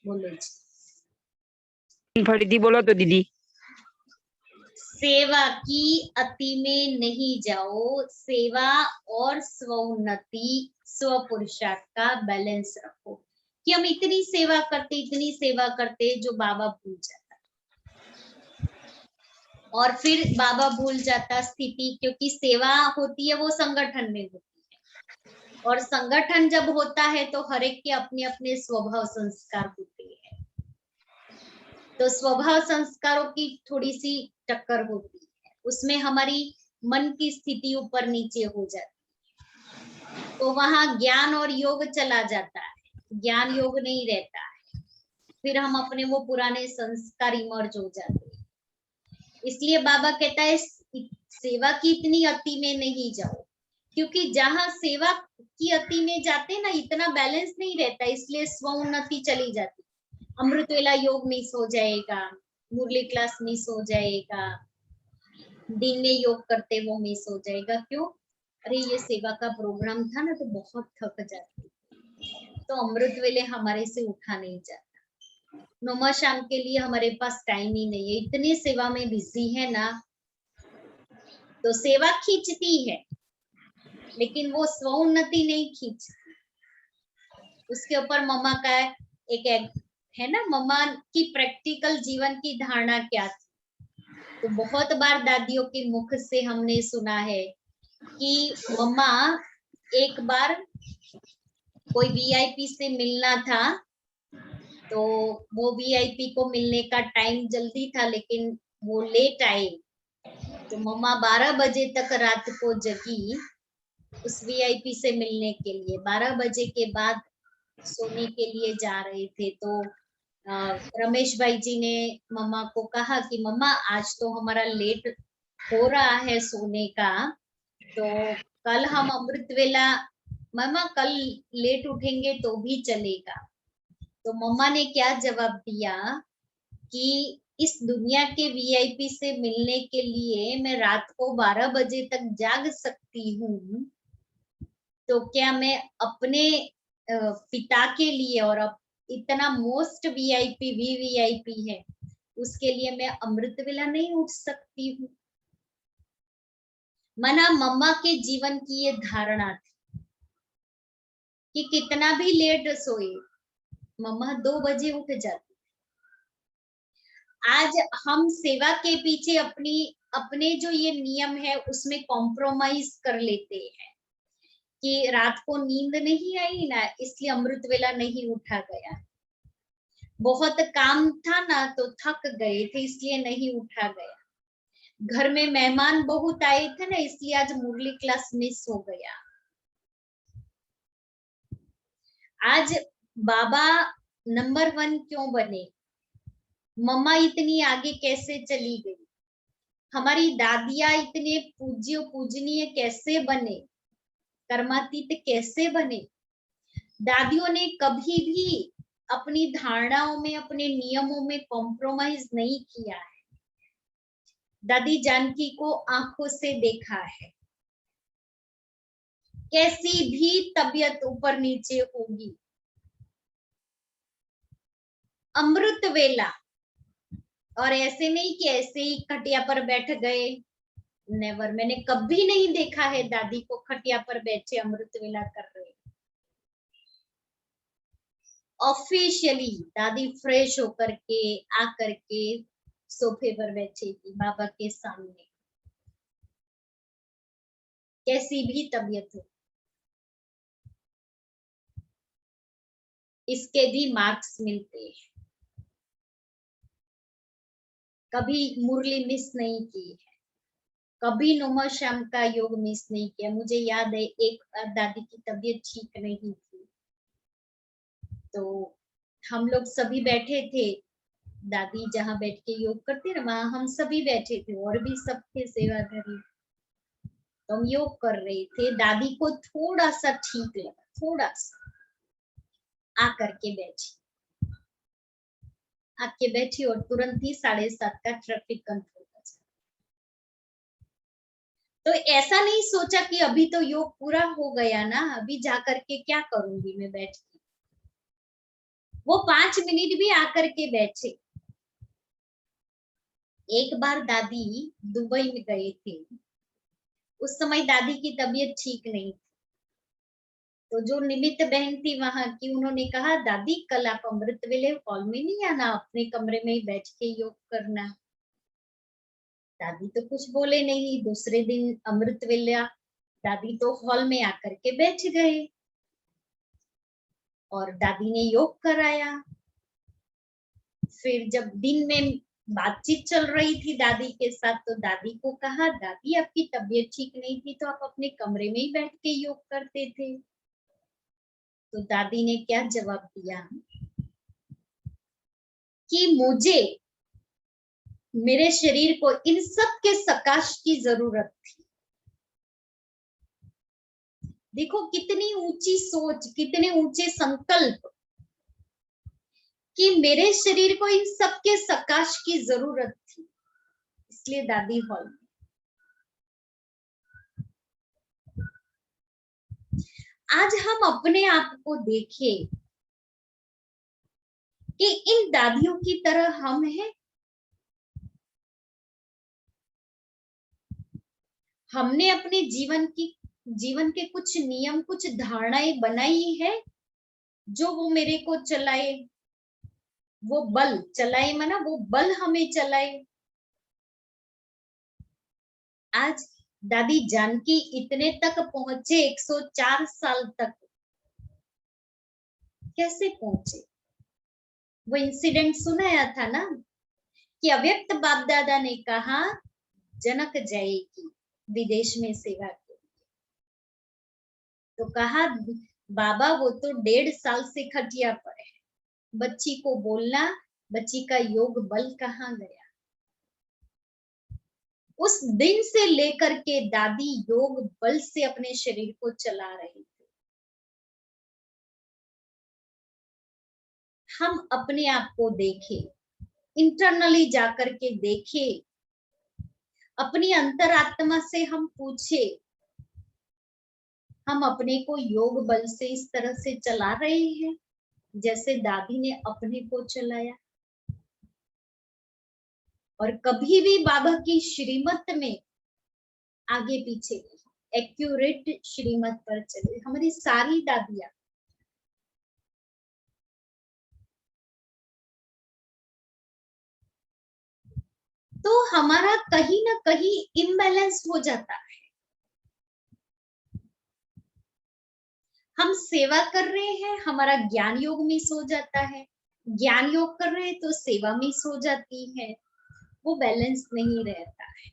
बोलो जी। फरीदी बोलो तो दीदी। सेवा की अति में नहीं जाओ। सेवा और स्वोन्नति स्व पुरुषार्थ का बैलेंस रखो। कि हम इतनी सेवा करते जो बाबा भूल जाता, और फिर बाबा भूल जाता स्थिति, क्योंकि सेवा होती है वो संगठन में होती है, और संगठन जब होता है तो हर एक के अपने अपने स्वभाव संस्कार होते हैं। तो स्वभाव संस्कारों की थोड़ी सी टक्कर होती है, उसमें हमारी मन की स्थिति ऊपर नीचे हो जाती है, तो वहां ज्ञान और योग चला जाता है, ज्ञान योग नहीं रहता है। फिर हम अपने वो पुराने संस्कार इमर्ज हो जाते हैं। इसलिए बाबा कहता है सेवा की इतनी अति में नहीं जाओ, क्योंकि जहां सेवा की अति में जाते ना इतना बैलेंस नहीं रहता, इसलिए स्वोन्नति चली जाती। अमृत वेला योग मिस हो जाएगा, मुरली क्लास मिस हो जाएगा, दिन में योग करते वो मिस हो जाएगा। क्यों? अरे ये सेवा का प्रोग्राम था ना तो बहुत थक जाती, तो अमृत वेले हमारे से उठा नहीं जाता। नौमा शाम के लिए हमारे पास टाइम ही नहीं है, इतनी सेवा में बिजी है ना, तो सेवा खींचती है लेकिन वो स्वोन्नति नहीं खींचती। उसके ऊपर मम्मा का एक है ना, मम्मा की प्रैक्टिकल जीवन की धारणा क्या थी। तो बहुत बार दादियों के मुख से हमने सुना है कि मम्मा एक बार कोई वीआईपी से मिलना था, तो वो वीआईपी को मिलने का टाइम जल्दी था लेकिन वो लेट आए, तो मम्मा 12 बजे तक रात को जगी उस वीआईपी से मिलने के लिए। 12 बजे के बाद सोने के लिए जा रहे थे, तो रमेश भाई जी ने मम्मा को कहा कि मम्मा आज तो हमारा लेट हो रहा है सोने का, तो कल हम अमृत वेला, मम्मा कल लेट उठेंगे तो भी चलेगा। तो मम्मा ने क्या जवाब दिया कि इस दुनिया के वीआईपी से मिलने के लिए मैं रात को 12 बजे तक जाग सकती हूँ, तो क्या मैं अपने पिता के लिए, और इतना मोस्ट वीआईपी वीवीआईपी है, उसके लिए मैं अमृत वेला नहीं उठ सकती हूँ? मना मम्मा के जीवन की ये धारणा थी कि कितना भी लेट सोए मम्मा 2 बजे उठ जाती। आज हम सेवा के पीछे अपने जो ये नियम है उसमें कॉम्प्रोमाइज कर लेते हैं कि रात को नींद नहीं आई ना, इसलिए अमृत वेला नहीं उठा गया, बहुत काम था ना तो थक गए थे इसलिए नहीं उठा गया, घर में मेहमान बहुत आए थे ना इसलिए आज मुरली क्लास मिस हो गया। आज बाबा नंबर 1 क्यों बने? मम्मा इतनी आगे कैसे चली गई? हमारी दादियां इतने पूज्य पूजनीय कैसे बने? कर्मातीत कैसे बने? दादियों ने कभी भी अपनी धारणाओं में, अपने नियमों में कॉम्प्रोमाइज नहीं किया है। दादी जानकी को आंखों से देखा है, कैसी भी तबीयत ऊपर नीचे होगी, अमृत वेला, और ऐसे नहीं कि ऐसे ही खटिया पर बैठ गए, नेवर। मैंने कभी नहीं देखा है दादी को खटिया पर बैठे अमृत वेला कर रहे। ऑफिशियली दादी फ्रेश होकर के आकर के सोफे पर बैठेगी बाबा के सामने, कैसी भी तबीयत हो। इसके भी मार्क्स मिलते हैं। कभी मुरली मिस नहीं की है, कभी नुमा श्याम का योग मिस नहीं किया। मुझे याद है एक दादी की तबीयत ठीक नहीं थी तो हम लोग सभी बैठे थे, दादी जहाँ बैठ के योग करते ना वहां हम सभी बैठे थे और भी सबके सेवाधारी, तो हम योग कर रहे थे। दादी को थोड़ा सा ठीक लगा, थोड़ा सा आकर के बैठी और तुरंत ही 7:30 का ट्रैफिक कंट्रोल कर। तो ऐसा नहीं सोचा कि अभी तो योग पूरा हो गया ना, अभी जाकर के क्या करूंगी मैं बैठ के। वो 5 मिनट भी आकर के बैठे। एक बार दादी दुबई में गए थे, उस समय दादी की तबीयत ठीक नहीं थी, तो जो निमित्त बहन थी वहां की, उन्होंने कहा दादी कल आप अमृत वेले हॉल में नहीं आना, अपने कमरे में ही बैठ के योग करना। दादी तो कुछ बोले नहीं। दूसरे दिन अमृत वेला दादी तो हॉल में आकर के बैठ गए और दादी ने योग कराया। फिर जब दिन में बातचीत चल रही थी दादी के साथ, तो दादी को कहा दादी आपकी तबीयत ठीक नहीं थी तो आप अपने कमरे में ही बैठ के योग करते थे। तो दादी ने क्या जवाब दिया कि मुझे मेरे शरीर को इन सब के सकाश की जरूरत थी। देखो कितनी ऊंची सोच, कितने ऊंचे संकल्प कि मेरे शरीर को इन सब के सकाश की जरूरत थी, इसलिए दादी हॉल में। आज हम अपने आप को देखें कि इन दादियों की तरह हम हैं। हमने अपने जीवन के कुछ नियम, कुछ धारणाएं बनाई है जो वो मेरे को चलाए, वो बल चलाए, माना वो बल हमें चलाए। आज दादी जानकी इतने तक पहुंचे, 104 साल तक कैसे पहुंचे? वो इंसिडेंट सुनाया था ना कि अव्यक्त बाप दादा ने कहा जनक जाएगी विदेश में सेवा के लिए, तो कहा बाबा वो तो 1.5 साल से खटिया पर है, बच्ची को बोलना, बच्ची का योग बल कहाँ गया? उस दिन से लेकर के दादी योग बल से अपने शरीर को चला रही थी। हम अपने आप को देखें, इंटरनली जाकर के देखें, अपनी अंतरात्मा से हम पूछे हम अपने को योग बल से इस तरह से चला रहे हैं जैसे दादी ने अपने को चलाया। और कभी भी बाबा की श्रीमत में आगे पीछे एक्यूरेट श्रीमत पर चले। हमारी सारी दादियां तो हमारा कहीं ना कहीं इम्बैलेंस हो जाता है। हम सेवा कर रहे हैं, हमारा ज्ञान योग मिस हो जाता है, ज्ञान योग कर रहे हैं तो सेवा मिस हो जाती है, वो बैलेंस नहीं रहता है।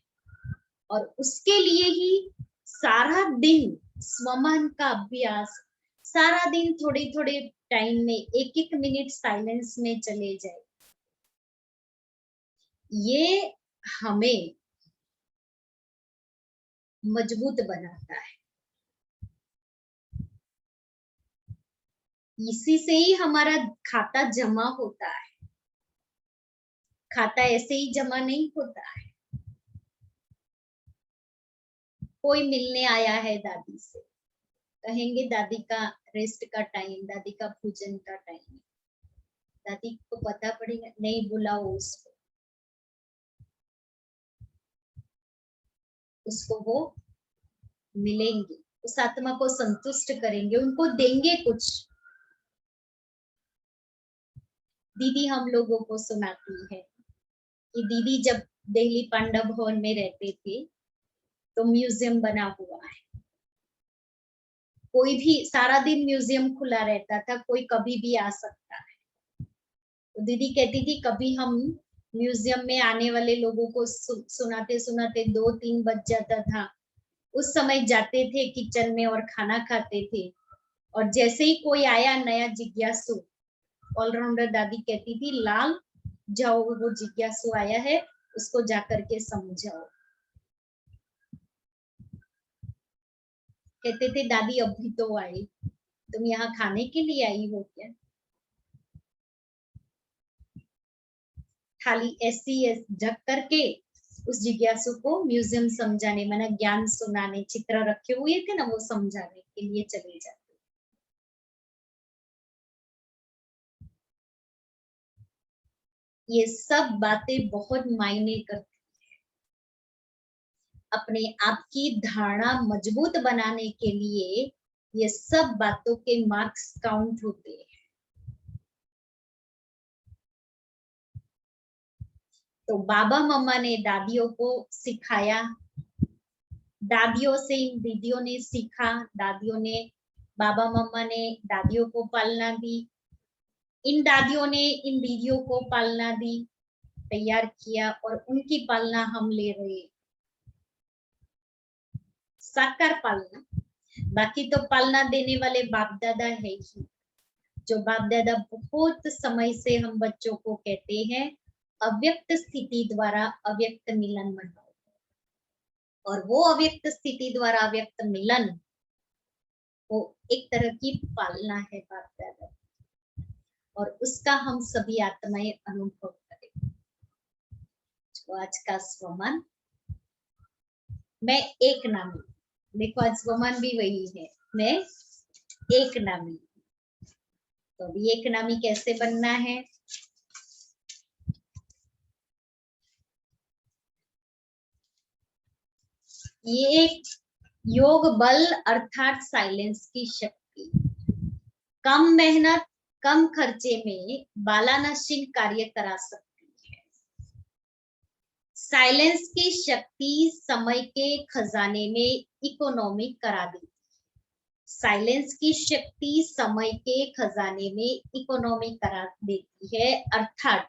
और उसके लिए ही सारा दिन स्वमन का अभ्यास, सारा दिन थोड़े थोड़े टाइम में 1-1 मिनट साइलेंस में चले जाए, ये हमें मजबूत बनाता है। इसी से ही हमारा खाता जमा होता है। खाता ऐसे ही जमा नहीं होता है। कोई मिलने आया है दादी से, कहेंगे दादी का रेस्ट का टाइम, दादी का भोजन का टाइम, दादी को पता पड़ेगा, नहीं बुलाओ उसको वो मिलेंगे, उस आत्मा को संतुष्ट करेंगे, उनको देंगे कुछ। दीदी हम लोगों को सुनाती है कि दीदी जब दिल्ली पांडव भवन में रहते थे तो म्यूजियम बना हुआ है, कोई भी सारा दिन म्यूजियम खुला रहता था, कोई कभी भी आ सकता है। तो दीदी कहती थी कभी हम म्यूजियम में आने वाले लोगों को सुनाते सुनाते 2-3 बज जाता था। उस समय जाते थे किचन में और खाना खाते थे, और जैसे ही कोई आया नया जिज्ञासु, ऑलराउंडर दादी कहती थी लाल जाओ, वो जिज्ञासु आया है उसको जाकर के समझाओ। कहते थे दादी अभी तो आई, तुम यहाँ खाने के लिए आई हो क्या? खाली ऐसी ढक करके उस जिज्ञासु को म्यूजियम समझाने, माना ज्ञान सुनाने, चित्र रखे हुए थे ना वो समझाने के लिए चले जाते। ये सब बातें बहुत मायने करती है। अपने आप की धारणा मजबूत बनाने के लिए ये सब बातों के मार्क्स काउंट होते हैं। तो बाबा मम्मा ने दादियों को सिखाया, दादियों से इन दीदियों ने सीखा, दादियों ने बाबा मम्मा ने दादियों को पालना दी, इन दादियों ने इन दीदियों को पालना दी, तैयार किया, और उनकी पालना हम ले रहे, साकार पालना। बाकी तो पालना देने वाले बाप दादा है ही, जो बाप दादा बहुत समय से हम बच्चों को कहते हैं अव्यक्त स्थिति द्वारा अव्यक्त मिलन मनाओ, और वो अव्यक्त स्थिति द्वारा अव्यक्त मिलन वो एक तरह की पालना है बाप दादा, और उसका हम सभी आत्माएं अनुभव करें। तो आज का स्वमन, मैं एक नामी, देखो आज स्वमन भी वही है, मैं एक नामी। तो अभी एक नामी कैसे बनना है? ये एक योग बल अर्थात साइलेंस की शक्ति, कम मेहनत कम खर्चे में बालानशीन कार्य करा सकती है। साइलेंस की शक्ति समय के खजाने में इकोनॉमी करा देती है। साइलेंस की शक्ति समय के खजाने में इकोनॉमी करा देती है, अर्थात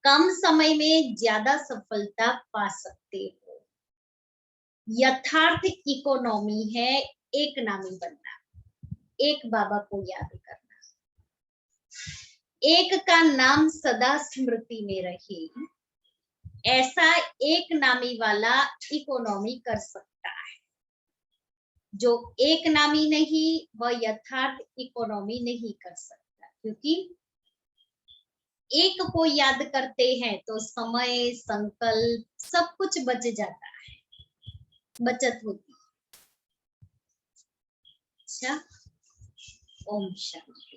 कम समय में ज्यादा सफलता पा सकते हो। यथार्थ इकोनॉमी है एक नामी बनना, एक बाबा को याद करना, एक का नाम सदा स्मृति में रहे, ऐसा एक नामी वाला इकोनॉमी कर सकता है। जो एक नामी नहीं वह यथार्थ इकोनॉमी नहीं कर सकता, क्योंकि एक को याद करते हैं तो समय, संकल्प सब कुछ बच जाता है, बचत होती है। अच्छा, ओम शांति।